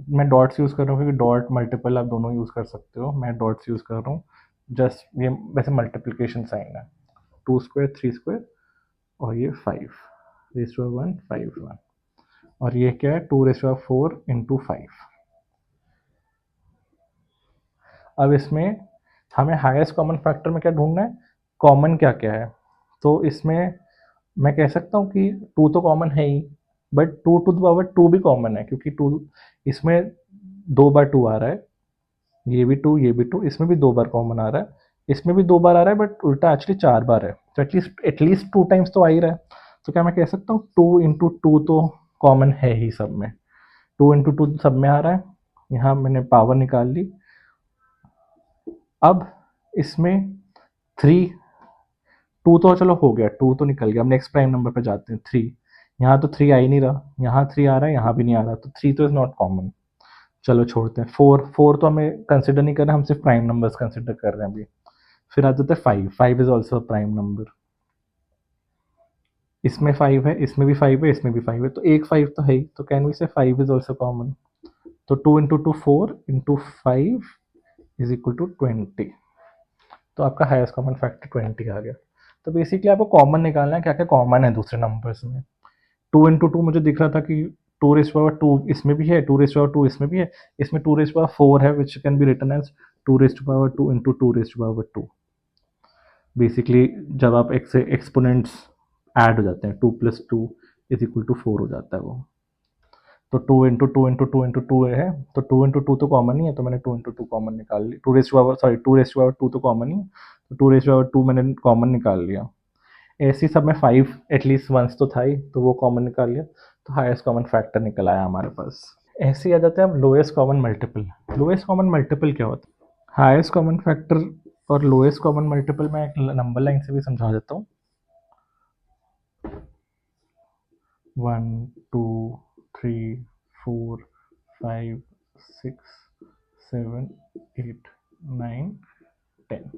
मैं डॉट्स यूज़ कर रहा हूँ क्योंकि डॉट मल्टीपल आप दोनों यूज़ कर सकते हो, मैं डॉट्स यूज़ कर रहा हूँ, जस्ट ये वैसे मल्टीप्लिकेशन साइन है। 2 स्क्वायर 3 स्क्वायर और ये 5 रेज़ टू 1 5 1, और ये क्या है 2 रेज़ टू 4 इंटू 5। अब इसमें हमें हाईएस्ट कॉमन फैक्टर में क्या ढूंढना है, कॉमन क्या क्या है। तो इसमें मैं कह सकता हूँ कि 2 तो कॉमन है ही, बट 2 टू द पावर 2 भी कॉमन है, क्योंकि 2 इसमें 2 बार 2 आ रहा है, ये भी 2 ये भी 2, इसमें भी 2 बार कॉमन आ रहा है, इसमें भी 2 बार आ रहा है, बट उल्टा एक्चुअली 4 बार है, तो एटलीस्ट 2 टाइम्स तो आ ही रहा है। तो क्या मैं कह सकता हूँ 2 इंटू 2 तो कॉमन है ही सब में, 2 इंटू 2 सब में आ रहा है, यहाँ मैंने पावर निकाल ली। अब इसमें 3, 2 तो चलो हो गया, 2 तो निकल गया, अब नेक्स्ट प्राइम नंबर पे जाते हैं 3। यहाँ तो 3 आ ही नहीं रहा, यहाँ 3 आ रहा है, यहाँ भी नहीं आ रहा, तो 3 तो इज़ नॉट कॉमन, चलो छोड़ते हैं। 4 तो हमें कंसिडर नहीं कर रहे, हम सिर्फ प्राइम नंबर्स कंसिडर कर रहे हैं अभी। फिर आ जाता है 5 इज़ ऑल्सो प्राइम नंबर, इसमें 5 है, इसमें भी 5 है, इसमें भी 5 है, तो एक 5 तो है ही, तो कैन वी से 5 इज़ ऑल्सो कॉमन। तो 2 into 2 4 into 5 is equal to 20। तो आपका हाईएस्ट कॉमन फैक्टर 20 आ गया। तो बेसिकली आपको कॉमन निकालना है, क्या क्या कॉमन है दूसरे नंबर्स में। 2 इंटू 2 मुझे दिख रहा था कि 2 रेज़ टू इसमें भी है, 2 रेज़ टू इसमें भी है, इसमें 2 रेज़ टू 4 है, which can be written as 2 raise to into 2 raise to. Basically जब आप एक से एक्सपोनेंट्स ऐड हो जाते हैं, 2 + 2 इज इक्वल टू 4 हो जाता है वो। तो 2 इंटू 2 इंटू 2 इंटू 2 है, तो 2 इंटू 2 तो कॉमन ही है, तो मैंने 2 इंटू 2 कॉमन निकाल ली। 2 रेज़ टू 2 तो कॉमन ही, तो 2 रेज़ टू मैंने कॉमन निकाल लिया। ऐसे ही सब में 5 एटलीस्ट वंस तो था ही, तो वो कॉमन निकाल लिया, तो हाईएस्ट कॉमन फैक्टर निकल आया हमारे पास। ऐसे ही आ जाते हैं हम lowest common multiple. Lowest common multiple क्या होता है, हाईएस्ट कॉमन फैक्टर और लोएस्ट कॉमन मल्टीपल मैं एक नंबर लाइन से भी समझा देता हूँ। 1 2 3 4 5 6 7 8 9 10।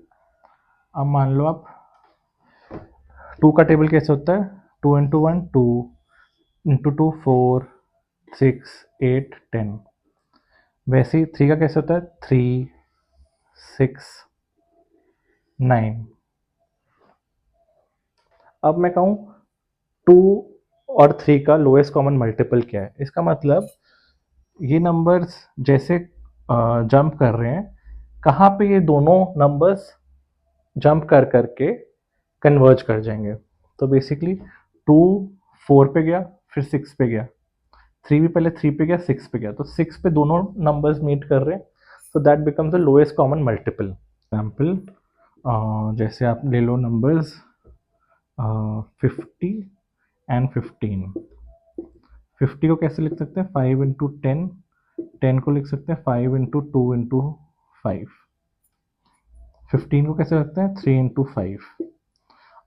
अब मान लो आप 2 का टेबल कैसे होता है, 2 इंटू 1 2 इंटू 2 4 6 8 10। वैसे ही 3 का कैसे होता है, 3 6 9। अब मैं कहूँ 2 और 3 का लोएस्ट कॉमन मल्टीपल क्या है, इसका मतलब ये नंबर्स जैसे जंप कर रहे हैं, कहाँ पे ये दोनों नंबर्स जंप कर करके कन्वर्ज कर जाएंगे। तो बेसिकली 2 4 पे गया, फिर 6 पे गया, 3 भी पहले 3 पे गया, 6 पे गया, तो 6 पे दोनों नंबर्स मीट कर रहे हैं, so that becomes the lowest common multiple. Example जैसे आप ले लो नंबर्स 50 एंड 15। 50 को कैसे लिख सकते हैं, 5 इंटू 10। 10 को लिख सकते हैं 5 इंटू 2 इंटू 5। 15 को कैसे रखते हैं, 3 इंटू 5।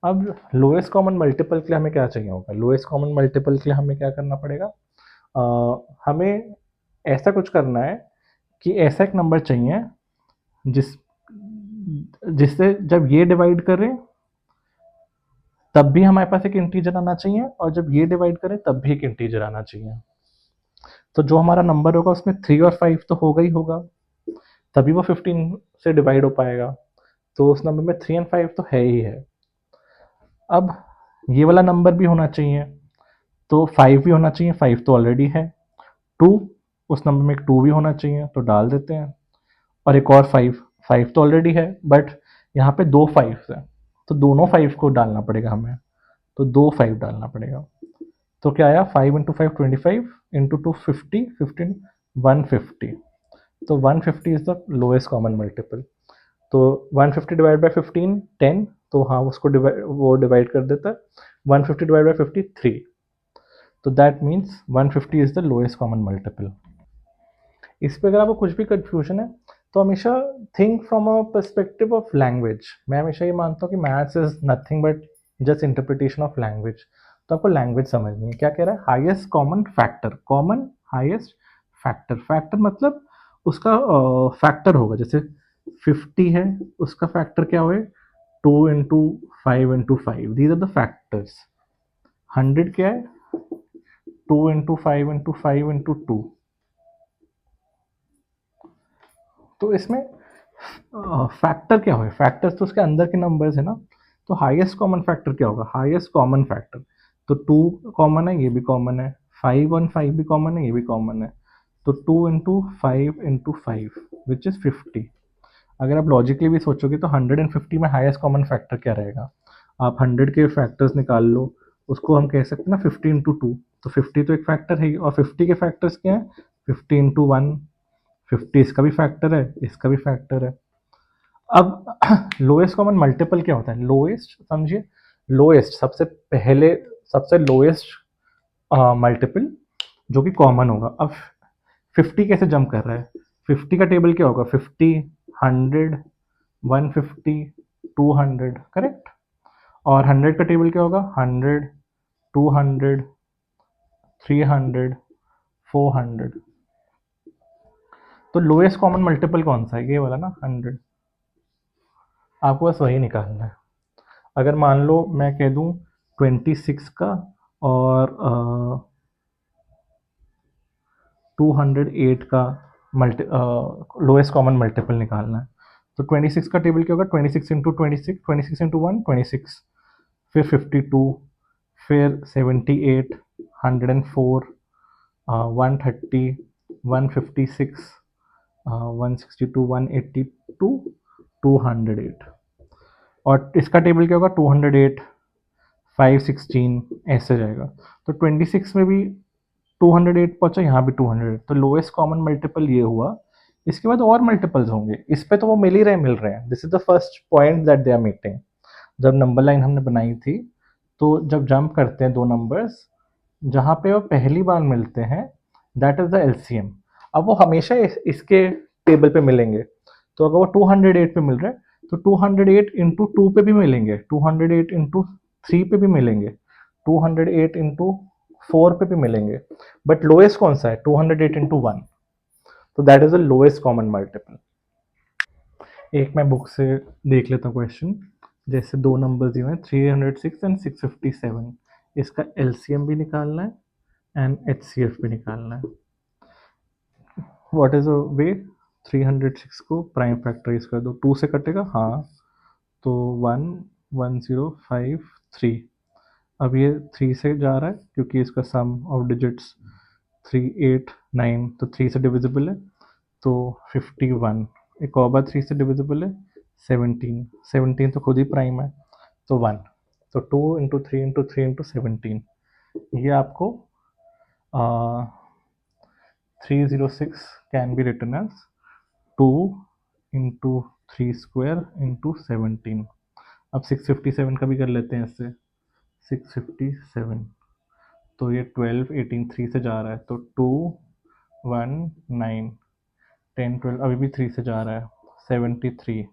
अब लोएस्ट कॉमन मल्टीपल के लिए हमें क्या चाहिए होगा, लोएस्ट कॉमन मल्टीपल के लिए हमें क्या करना पड़ेगा, हमें ऐसा कुछ करना है कि ऐसा एक नंबर चाहिए जिस जिससे जब ये डिवाइड करें तब भी हमारे पास एक इंटीजर आना चाहिए, और जब ये डिवाइड करें तब भी एक इंटीजर आना चाहिए। तो जो हमारा नंबर होगा उसमें 3 और 5 तो होगा ही होगा, तभी वो 15 से डिवाइड हो पाएगा, तो उस नंबर में 3 और 5 तो है ही है। अब ये वाला नंबर भी होना चाहिए, तो 5 भी होना चाहिए, 5 तो ऑलरेडी है। 2, उस नंबर में एक 2 भी होना चाहिए, तो डाल देते हैं, और एक और 5 5 तो ऑलरेडी है, बट यहाँ पे दो 5 है, तो दोनों 5 को डालना पड़ेगा हमें, तो दो 5 डालना पड़ेगा। तो क्या आया, 5 इंटू 5 25, इंटू 2 50, 15 150। तो 150 is the lowest common multiple. तो 150 डिवाइड बाय 15 10, तो हाँ उसको डिवाइड कर देता है। 150 डिवाइड बाय 50 3, तो that means 150 is the lowest common multiple. इस पे अगर आपको कुछ भी कंफ्यूजन है तो हमेशा think from a perspective of language. मैं हमेशा ये मानता हूँ कि maths is nothing but just interpretation of language. तो आपको लैंग्वेज समझनी है। क्या कह रहा है, highest common factor, common highest factor. Factor मतलब उसका फैक्टर होगा, जैसे 50 है, उसका फैक्टर क्या होगा, 2 into 5 into 5, these are the factors. 100 क्या है, 2 इंटू 5 इंटू 5 इंटू 2। तो इसमें फैक्टर क्या होगा, फैक्टर्स तो उसके अंदर के नंबर्स है ना। तो हाईएस्ट कॉमन फैक्टर क्या होगा, हाईएस्ट कॉमन फैक्टर। तो 2 कॉमन है, ये भी कॉमन है, 5 भी कॉमन है, ये भी कॉमन है। तो 2 इंटू 5 विच इज 50। अगर आप लॉजिकली भी सोचोगे तो 150 में हाईएस्ट कॉमन फैक्टर क्या रहेगा, आप 100 के फैक्टर्स निकाल लो, उसको हम कह सकते हैं ना 50 इंटू 2। तो 50 तो एक फैक्टर है, और 50 के फैक्टर्स क्या है, 50 इंटू 1, 50 इसका भी फैक्टर है, इसका भी फैक्टर है। अब लोएस्ट कॉमन मल्टीपल क्या होता है, लोएस्ट समझिए, लोएस्ट सबसे पहले, सबसे लोएस्ट मल्टीपल जो कि कॉमन होगा। अब 50 कैसे जंप कर रहा है, 50 का टेबल क्या होगा, 50 100 150 200, करेक्ट। और 100 का टेबल क्या होगा, 100 200 300 400। तो लोएस्ट कॉमन मल्टीपल कौन सा है, ये वाला ना 100। आपको बस वही निकालना है। अगर मान लो मैं कह दूं 26 का और 208 का मल्टी लोएस्ट कॉमन मल्टीपल निकालना है। तो 26 का टेबल क्या होगा, 26 इंटू 26, 26 इंटू 1 26, फिर 52, फिर 78 104 130 156 162 182 208। और इसका टेबल क्या होगा, 208 516, ऐसे जाएगा। तो 26 में भी 208 पहुंचा, यहाँ भी 200, तो लोएस्ट कॉमन मल्टीपल ये हुआ। इसके बाद और मल्टीपल्स होंगे, इस पे तो वो मिल रहे हैं। This is the first point that they are meeting. जब नंबर लाइन हमने बनाई थी, तो जब जंप करते हैं दो नंबर्स, जहाँ पे वो पहली बार मिलते हैं, दैट इज द एलसीएम। अब वो हमेशा इसके टेबल पे मिलेंगे। तो अगर वो 208 पे मिल रहा है, तो 208 इंटू 2 पे भी मिलेंगे, 208 इंटू 3 पे भी मिलेंगे, 208 इंटू 4 पे भी मिलेंगे। बट लोएस्ट कौन सा है, 208 इंटू 1। तो that is the lowest common multiple. एक मैं बुक से देख लेता हूँ क्वेश्चन। जैसे दो नंबर दिए हैं 306 एंड 657, इसका एलसीएम भी निकालना है एंड एचसीएफ भी निकालना है। व्हाट इज अ वे, 306 को प्राइम फैक्टराइज कर दो, 2 से कटेगा हाँ, तो 1 1053। अब ये 3 से जा रहा है क्योंकि इसका सम ऑफ डिजिट्स 389, तो 3 से डिविजिबल है, तो 51। एक और बार 3 से डिविजिबल है, 17, 17 तो खुद ही प्राइम है, तो 1। तो 2 इंटू 3 इंटू 3 इंटू 17, ये आपको 306 can be written as 2 into 3 square into 17। अब 657 का भी कर लेते हैं इससे, 657, तो ये 12 18 3 से जा रहा है, तो 2 1 9 10 12, अभी भी 3 से जा रहा है, 73।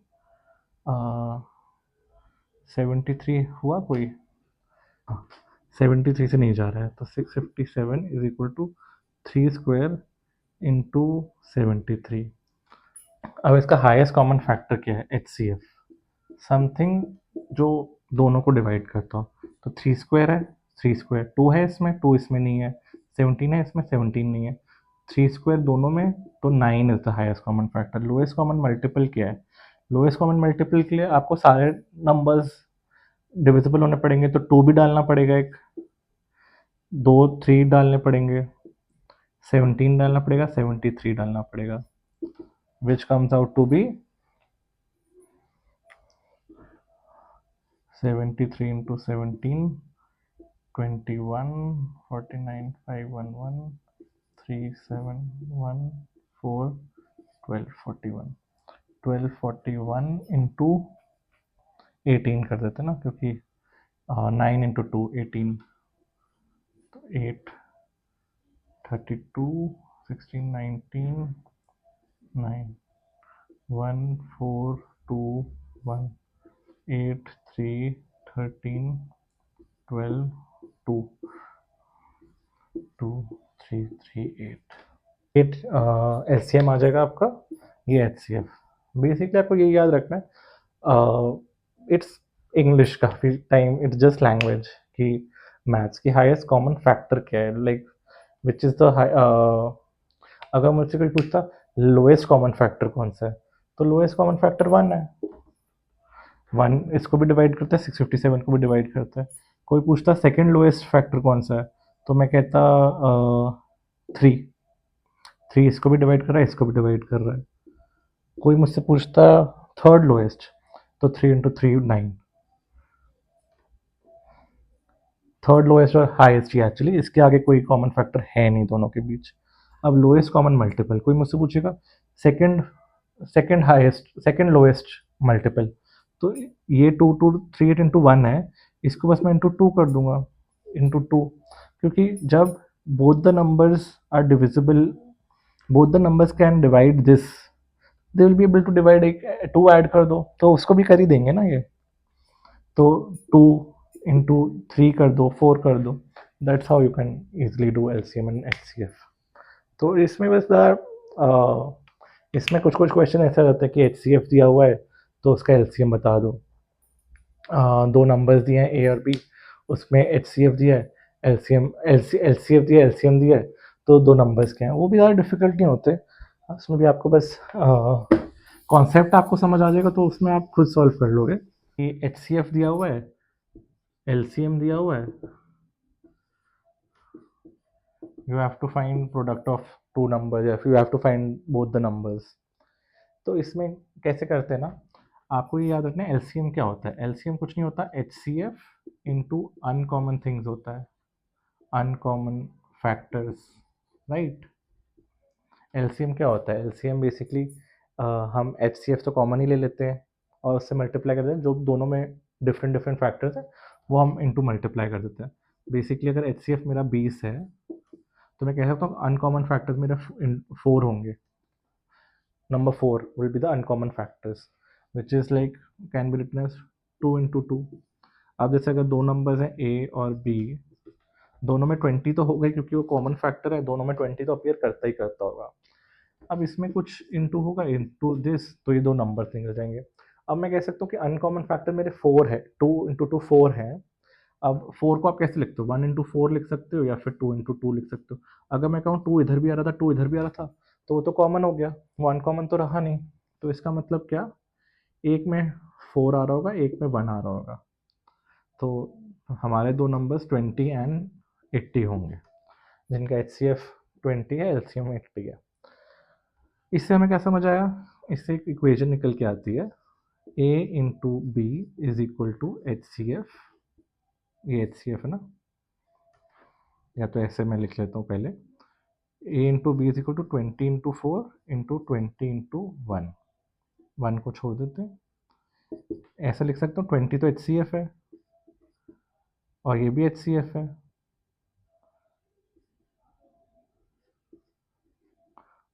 73 हुआ कोई, 73 से नहीं जा रहा है, तो 657 is equal to 3 square into 73। अब इसका हाईएस्ट कॉमन फैक्टर क्या है, एच सी एफ, समथिंग जो दोनों को डिवाइड करता हो। तो 3 स्क्वायर है, 3 स्क्वायर, 2 है इसमें, 2 इसमें नहीं है, 17 है इसमें, 17 नहीं है, 3 स्क्वायर दोनों में, तो 9 is the highest common factor. Lowest common multiple क्या है, लोएस्ट कॉमन मल्टीपल के लिए आपको सारे नंबर्स डिविजिबल होने पड़ेंगे, तो 2 भी डालना पड़ेगा, एक 2 3 डालने पड़ेंगे, 17 डालना पड़ेगा, 73 डालना पड़ेगा, which comes out to be 73 into 17, 21, 49, 511, 3714, 1241, 1241 into 18 कर देते ना, क्योंकि 9 into 2 18, तो 8 32 16 19 9 1 4 2 1 8 3 13 12 2 2 3 3 8 एलसीएम आ जाएगा आपका, ये एचसीएफ। बेसिकली आपको ये याद रखना है, इट्स इंग्लिश काफ़ी टाइम, इट्स जस्ट लैंग्वेज कि मैथ्स की हाईएस्ट कॉमन फैक्टर क्या है, लाइक विच इज़ द अगर मुझसे कोई पूछता लोएस्ट कॉमन फैक्टर कौन सा है, तो लोएस्ट कॉमन फैक्टर 1 है। 1 इसको भी डिवाइड करता है, 657 को भी डिवाइड करता है। कोई पूछता सेकंड लोएस्ट फैक्टर कौन सा है, तो मैं कहता 3। 3 इसको भी डिवाइड कर रहा है, इसको भी डिवाइड कर रहा है। कोई मुझसे पूछता थर्ड लोएस्ट, तो 3 इंटू 3 9। थर्ड लोएस्ट और हाईएस्ट ही एक्चुअली, इसके आगे कोई कॉमन फैक्टर है नहीं दोनों के बीच। अब लोएस्ट कॉमन मल्टीपल कोई मुझसे पूछेगा, second second highest second lowest multiple, तो ये 2 2 3 8 इंटू 1 है, इसको बस मैं इंटू 2 कर दूंगा, इंटू 2, क्योंकि जब both the numbers are divisible, both the numbers can divide this, they will be able to divide, एक 2 ऐड कर दो तो उसको भी कर ही देंगे ना ये, तो 2 इंटू 3 कर दो, 4 कर दो, that's how you can easily do LCM and HCF. तो इसमें बस इसमें कुछ कुछ क्वेश्चन ऐसा रहता है कि एचसीएफ दिया हुआ है तो उसका एलसीएम बता दो, दो नंबर्स दिए हैं ए और बी, उसमें एचसीएफ दिया है, एलसीएम एलसीएफ दिया है, एलसीएम दिया है, तो दो नंबर्स के हैं, वो भी ज़्यादा डिफिकल्ट नहीं होते, उसमें भी आपको बस कॉन्सेप्ट आपको समझ आ जाएगा तो उसमें आप खुद सॉल्व कर लोगे। ये एचसीएफ दिया हुआ है, एलसीएम दिया हुआ है, you have to find product of two numbers या you have to find both the numbers. तो इसमें कैसे करते हैं ना, आपको ये याद रखना है एलसीएम क्या होता है। एलसीएम कुछ नहीं होता, एचसीएफ इनटू अनकॉमन थिंग्स होता है, अनकॉमन फैक्टर्स, राइट। एलसीएम क्या होता है, एलसीएम बेसिकली हम एचसीएफ तो कॉमन ही ले लेते हैं और उससे मल्टीप्लाई कर देते हैं, जो दोनों में डिफरेंट डिफरेंट फैक्टर्स हैं वो हम इनटू मल्टीप्लाई कर देते हैं। बेसिकली अगर एचसीएफ मेरा 20 है, तो मैं कह सकता हूँ अनकॉमन फैक्टर्स मेरे 4 होंगे, number 4 will be the uncommon factors, which is like can be written as 2 into 2। अब जैसे अगर दो नंबर्स हैं a और b, दोनों में 20 तो हो गए क्योंकि वो कॉमन फैक्टर है, दोनों में 20 तो अपीयर करता ही करता होगा। अब इसमें कुछ इंटू होगा, इंटू दिस, तो ये दो नंबर निकल जाएंगे। अब मैं कह सकता हूँ कि अनकॉमन फैक्टर मेरे 4 है, 2 इंटू 2 4 है। अब 4 को आप कैसे लिखते हो, 1 इंटू 4 लिख सकते हो या फिर 2 इंटू 2 लिख सकते हो। अगर मैं कहूँ 2 इधर भी आ रहा था, 2 इधर भी आ रहा था, तो वो तो कॉमन हो गया, वो अनकॉमन तो रहा नहीं। तो इसका मतलब क्या, एक में 4 आ रहा होगा, एक में 1 आ रहा होगा, तो हमारे दो नंबर्स 20 एंड 80 होंगे, जिनका एच सी एफ 20 है, एल सी एम 80 है। इससे हमें क्या समझ आया, इससे एक इक्वेशन निकल के आती है, A into B is equal to H C F, ये एच सी एफ है ना, या तो ऐसे मैं लिख लेता हूँ पहले, A into B is equal to 20 into 4 into 20 into 1, 1 को छोड़ देते हैं, ऐसा लिख सकता हूँ 20 तो एच सी एफ है और ये भी एच सी एफ है,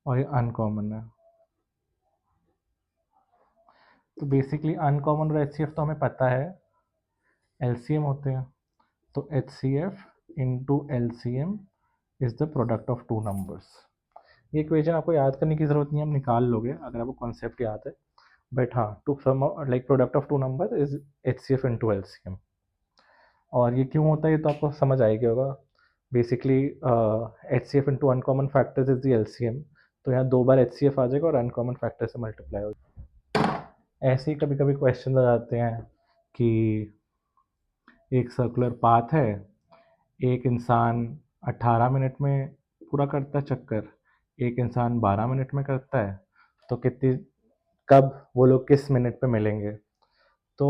और ये अनकॉमन है। तो बेसिकली अनकॉमन और एच सी एफ तो हमें पता है एल सी एम होते हैं, तो H C F into L C M is the product of two numbers. ये इक्वेशन आपको याद करने की ज़रूरत नहीं है, हम निकाल लोगे अगर आपको कॉन्सेप्ट याद है, बट हाँ, to sum like product of two number is H C F into L C M. और ये क्यों होता है ये तो आपको समझ आ ही गया होगा। Basically H C F into uncommon factors is the L C M, तो यहाँ दो बार एच सी एफ आ जाएगा और अनकॉमन फैक्टर से मल्टीप्लाई हो जाएगा। ऐसे ही कभी कभी क्वेश्चन आ जाते हैं कि एक सर्कुलर पाथ है, एक इंसान 18 मिनट में पूरा करता है चक्कर, एक इंसान 12 मिनट में करता है, तो कितनी, कब वो लोग किस मिनट पे मिलेंगे। तो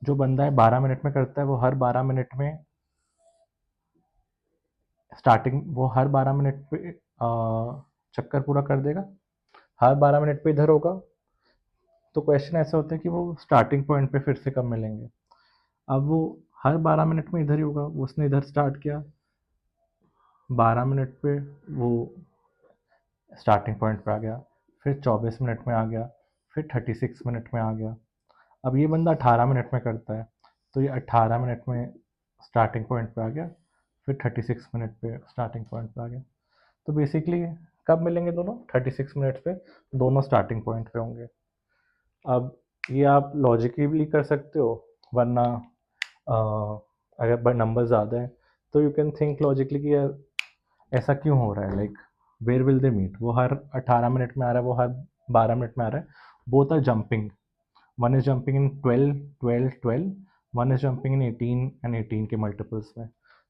जो बंदा है 12 मिनट में करता है वो हर 12 मिनट में स्टार्टिंग, वो हर 12 मिनट पे चक्कर पूरा कर देगा, हर 12 मिनट पे इधर होगा। तो क्वेश्चन ऐसा होता है कि वो स्टार्टिंग पॉइंट पे फिर से कब मिलेंगे। अब वो हर 12 मिनट में इधर ही होगा, उसने इधर स्टार्ट किया, 12 मिनट पे वो स्टार्टिंग पॉइंट पे आ गया, फिर 24 मिनट में आ गया, फिर 36 मिनट में आ गया। अब ये बंदा 18 मिनट में करता है, तो ये 18 मिनट में स्टार्टिंग पॉइंट पे आ गया, फिर 36 मिनट पे स्टार्टिंग पॉइंट पे आ गया। तो बेसिकली कब मिलेंगे दोनों? 36 मिनट पे दोनों स्टार्टिंग पॉइंट पे होंगे। अब ये आप लॉजिकली कर सकते हो, वरना अगर नंबर ज़्यादा है तो यू कैन थिंक लॉजिकली कि यार ऐसा क्यों हो रहा है, like where will they meet. वो हर 18 मिनट में आ रहा है, वो हर 12 मिनट में आ रहा है, both are jumping, one is jumping in 12 12 12, one is jumping in 18 and 18 के मल्टीपल्स में।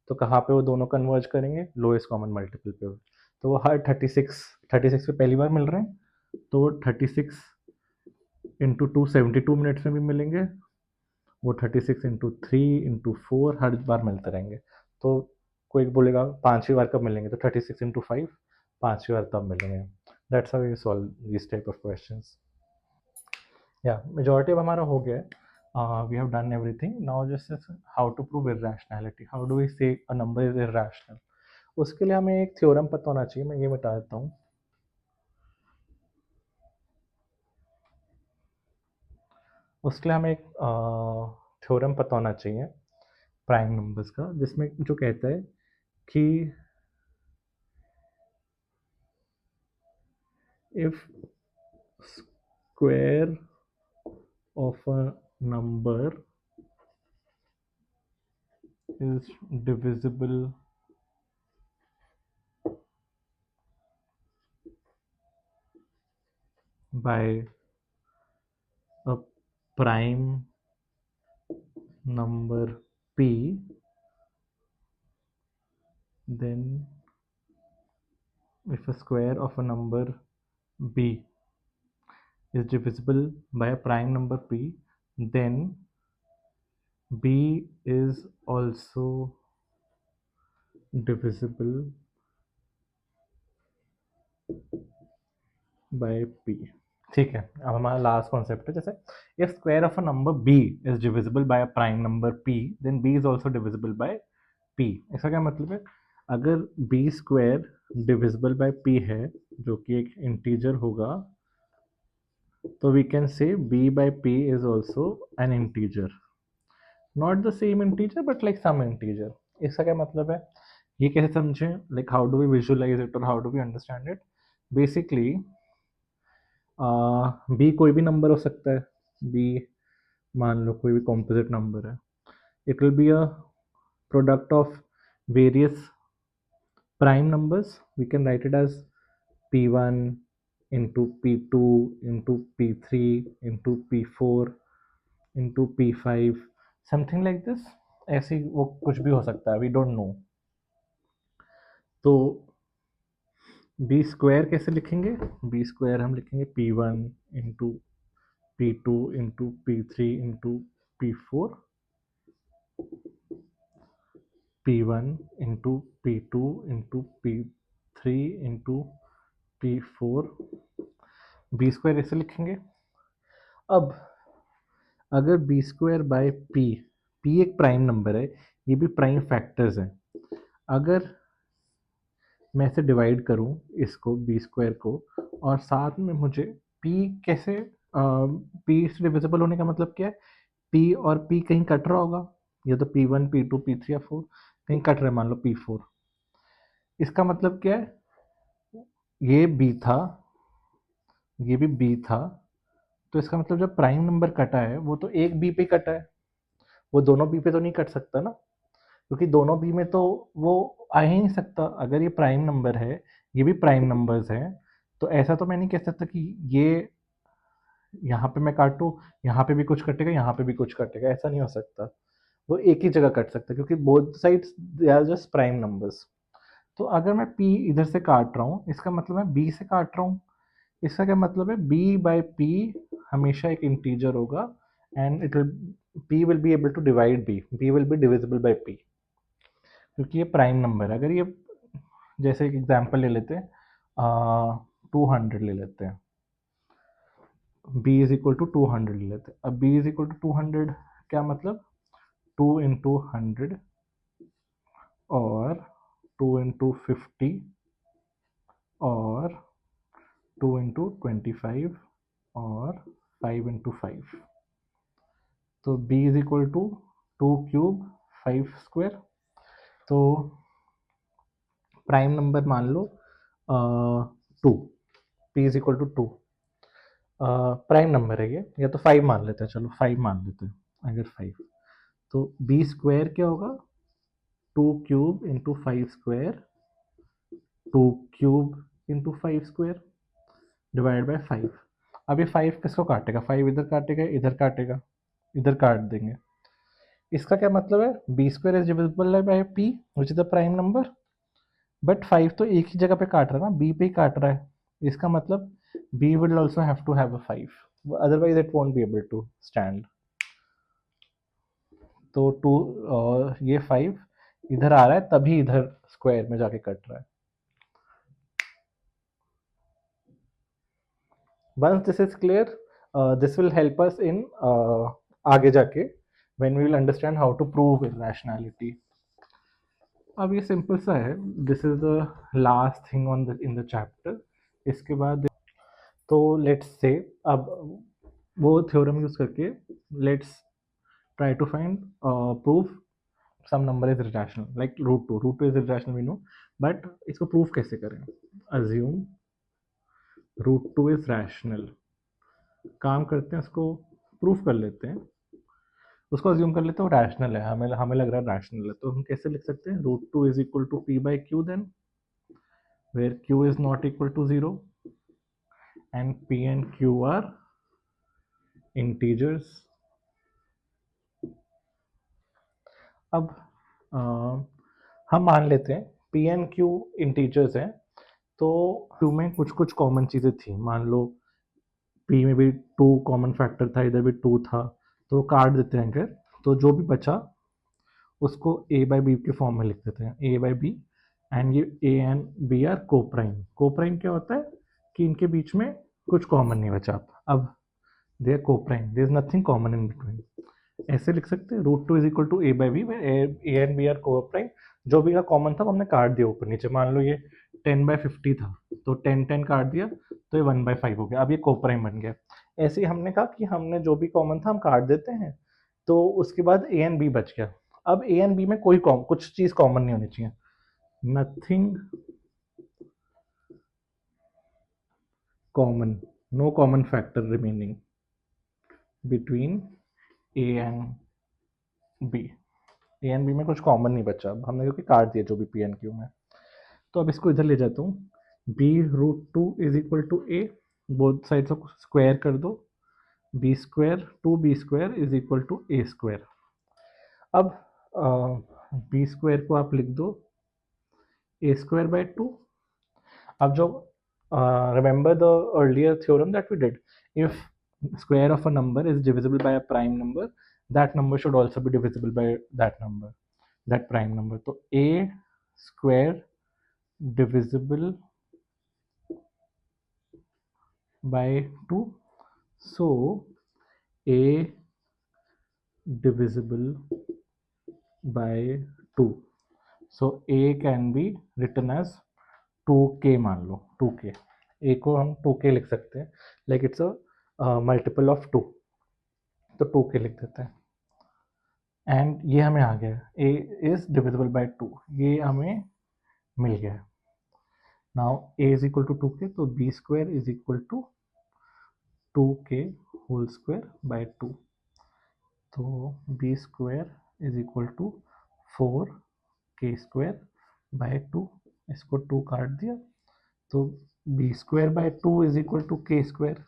तो कहाँ पे वो दोनों कन्वर्ज करेंगे? लोएस्ट कॉमन मल्टीपल पे। तो वो हर 36 पे पहली बार मिल रहे हैं, तो 36 × 2 72 मिनट्स में भी मिलेंगे, वो 36 × 3 × 4 हर बार मिलते रहेंगे। तो कोई बोलेगा पाँचवीं बार कब मिलेंगे, तो 36 × 5 पाँचवीं बार तब मिलेंगे। That's how you solve this type of questions. या मेजॉरिटी अब हमारा हो गया है, we have done everything. Now just how to prove irrationality, how do we say a number is irrational. उसके लिए हमें एक थ्योरम पता होना चाहिए, मैं ये बता देता हूँ। उसके लिए हमें एक थ्योरम पता होना चाहिए प्राइम नंबर्स का, जिसमें जो कहता है कि if square of a number is divisible by a prime number p, then if a square of a number b is divisible by a prime number p, then b is also divisible by p। ठीक है, अब हमारा लास्ट कॉन्सेप्ट है, जैसे if square of a number b is divisible by a prime number p, then b is also divisible by p। इसका क्या मतलब है? अगर b square divisible by p है, जो कि एक इंटीजर होगा, तो we can say b by p is also an integer, not the same integer but like some integer. इसका क्या मतलब है? ये कैसे समझें, like how do we visualise it और how do we understand it? Basically b कोई भी नंबर हो सकता है, बी मान लो कोई भी कॉम्पोजिट नंबर है, it will be a product of various prime numbers. We can write it as p1 into p2 into p3 into p4 into p5, something like this. ऐसे वो कुछ भी हो सकता है, वी डोंट नो। तो बी स्क्वायर कैसे लिखेंगे? बी स्क्वायर हम लिखेंगे p1 into p2 into p3 into p4, p1 into p2 into p3 into p4, b square ऐसे लिखेंगे। अब अगर b square by p, p एक प्राइम नंबर है, ये भी प्राइम फैक्टर्स हैं, अगर मैं इसे डिवाइड करूं इसको बी स्क्वायर को, और साथ में मुझे पी कैसे, पी से डिविजिबल होने का मतलब क्या है? पी और पी कहीं कट रहा होगा, या तो p1 p2 p3 या 4 कहीं कट रहा है, मान लो p4। इसका मतलब क्या है? ये बी था, ये भी बी था, तो इसका मतलब जब प्राइम नंबर कटा है वो तो एक बी पे कटा है, वो दोनों बी पे तो नहीं कट सकता ना, क्योंकि दोनों बी में तो वो आ ही नहीं सकता। अगर ये प्राइम नंबर है, ये भी प्राइम नंबर्स हैं, तो ऐसा तो मैं नहीं कह सकता कि ये यहाँ पे मैं काटूँ, यहाँ पे भी कुछ कटेगा, यहाँ पे भी कुछ कटेगा, ऐसा नहीं हो सकता। वो एक ही जगह कट सकता है, क्योंकि both sides they are just prime numbers. तो अगर मैं p इधर से काट रहा हूँ, इसका मतलब मैं b से काट रहा हूँ। इसका क्या मतलब है? b बाय p हमेशा एक इंटीजर होगा, and it will p will be able to divide b will be divisible by p, क्योंकि ये प्राइम नंबर है। अगर ये जैसे एक एग्जांपल ले लेते हैं 200 ले लेते हैं, b इज इक्वल टू 200 ले लेते हैं। अब b इज इक्वल टू 200 क्या मतलब 2 इंटू 100 और 2 इंटू 50 और 2 इंटू 25 और 5 इंटू 5। तो b is equal to 2 cube 5 square. तो प्राइम नंबर मान लो 2, p is equal to 2 prime number है ये, या तो 5 मान लेते हैं, चलो 5 मान लेते हैं। अगर 5 तो b स्क्वायर क्या होगा 2 cube into 5 square, 2 cube into 5 square divide bye 5। अब ये 5 किसको काटेगा, 5 इधर काटेगा, इधर काटेगा, इधर काट देंगे। इसका क्या मतलब है b square is divisible by p which is the prime number, but 5 तो एक ही जगह पे काट रहा है ना, बी पे ही काट रहा है। इसका मतलब b will also have to have a 5, otherwise it won't be able to stand. तो 2 ये 5 इधर आ रहा है तभी इधर स्क्वायर में जाके कट रहा है। Once this is clear, this will help us in आगे जाके when we will understand how to prove irrationality. अब ये सिंपल सा है, this is the last thing on the in the chapter. इसके बाद तो let's say अब वो थ्योरम यूज करके let's try to find proof some number is irrational like root 2. root 2 is irrational we know, but इसको प्रूफ कैसे करें। assume root 2 is rational, काम करते हैं उसको प्रूफ कर लेते हैं, उसको अज्यूम कर लेते हैं वो रैशनल है, हमें हमें लग रहा है रैशनल है। तो हम कैसे लिख सकते हैं root 2 is equal to p by q then where q is not equal to 0 and p and q are integers. अब हम मान लेते हैं पी एंड क्यू इंटीजर्स हैं, तो क्यू में कुछ कुछ कॉमन चीज़ें थी, मान लो पी में भी 2 कॉमन फैक्टर था, इधर भी 2 था, तो काट देते हैं अगर, तो जो भी बचा उसको ए बाई बी के फॉर्म में लिख देते हैं, ए बाई बी, एंड ये a and b are coprime. Coprime क्या होता है कि इनके बीच में कुछ कॉमन नहीं बचा। अब they are coprime, there is nothing common in between. ऐसे लिख सकते हैं root 2 is equal to a by b, a and b are coprime. जो भी का कॉमन था वो हमने काट दिया ऊपर नीचे, मान लो ये 10/50 था तो 10 काट दिया तो ये 1/5 हो गया, अब ये कोप्राइम बन गया। ऐसे ही हमने कहा कि हमने जो भी कॉमन था हम काट देते हैं, तो उसके बाद ए एंड बी बच गया। अब ए एंड बी में कोई कुछ चीज कॉमन नहीं होनी चाहिए, nothing common, no common factor remaining between a and b. A and b में कुछ कॉमन नहीं बचा, अब हमने क्योंकि काट दिया जो भी पी एंड क्यू में। तो अब इसको इधर ले जाता हूँ, b root 2 is equal to a, both sides को स्क्वायर कर दो, b square 2b square is equal to a square. अब बी स्क्वायर को आप लिख दो ए स्क्वायर बाय 2। अब जो remember the earlier theorem that we did, if square of a number is divisible by a prime number, that number should also be divisible by that number, that prime number. तो a square divisible by 2, so a divisible by 2, so a can be written as 2k, मान लो 2k, a को हम 2k लिख सकते हैं, like it's a multiple of 2, तो 2k लिख देते हैं। एंड ये हमें आ गया a इज डिविजिबल बाय 2, ये हमें मिल गया। Now a is equal to 2k, तो b square is equal to 2k whole square by 2, तो b square is equal to 4k square by 2, इसको 2 काट दिया तो b square by 2 is equal to k square.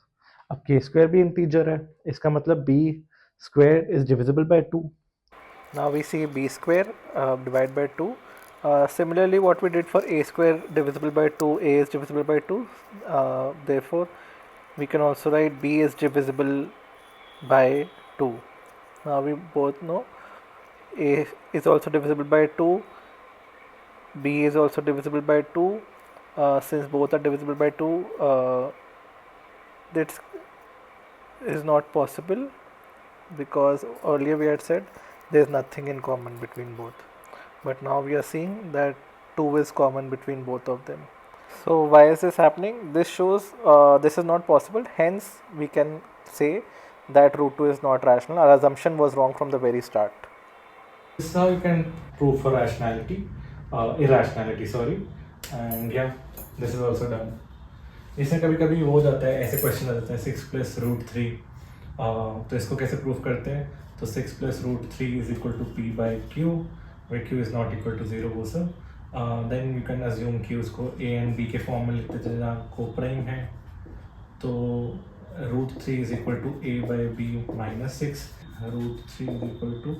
अब के स्क्वायर भी इंटीजर है, इसका मतलब b square is divisible by 2। Now we see b square divide by 2। Similarly what we did for a square divisible by 2, a is divisible by 2, therefore we can also write b is divisible by 2. Now we both know A is also divisible by 2, B is also divisible by 2. Since both are divisible by 2, that is not possible, because earlier we had said there is nothing in common between both. But now we are seeing that 2 is common between both of them. So why is this happening? This shows this is not possible. Hence, we can say that root 2 is not rational. Our assumption was wrong from the very start. This is how you can prove for irrationality, sorry. And yeah, this is also done. इसमें कभी कभी हो जाता है, ऐसे क्वेश्चन आ जाते हैं 6 प्लस रूट 3, तो इसको कैसे प्रूफ करते हैं? तो 6 plus root 3 is equal to p by q, where q is not equal to 0 वो सब. देन यू कैन अज्यूम कि उसको ए एंड बी के फॉर्म में लिखते चले जहाँ को प्राइम है. तो root 3 is equal to a by b minus 6, root 3 is equal to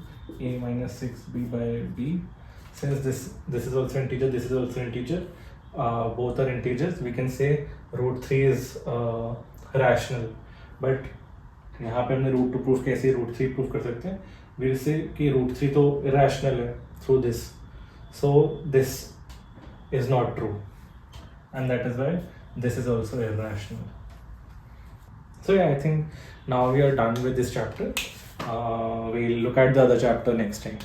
a minus 6b by b. Since this is also integer, this is also integer, both are integers, we can say root 3 is rational. But यहाँ पे हमने root 2 प्रूफ कैसे root 3 प्रूफ कर सकते हैं? we'll say कि root 3 तो irrational है through this, so this is not true, and that is why this is also irrational. So yeah, I think now we are done with this chapter. We'll look at the other chapter next time.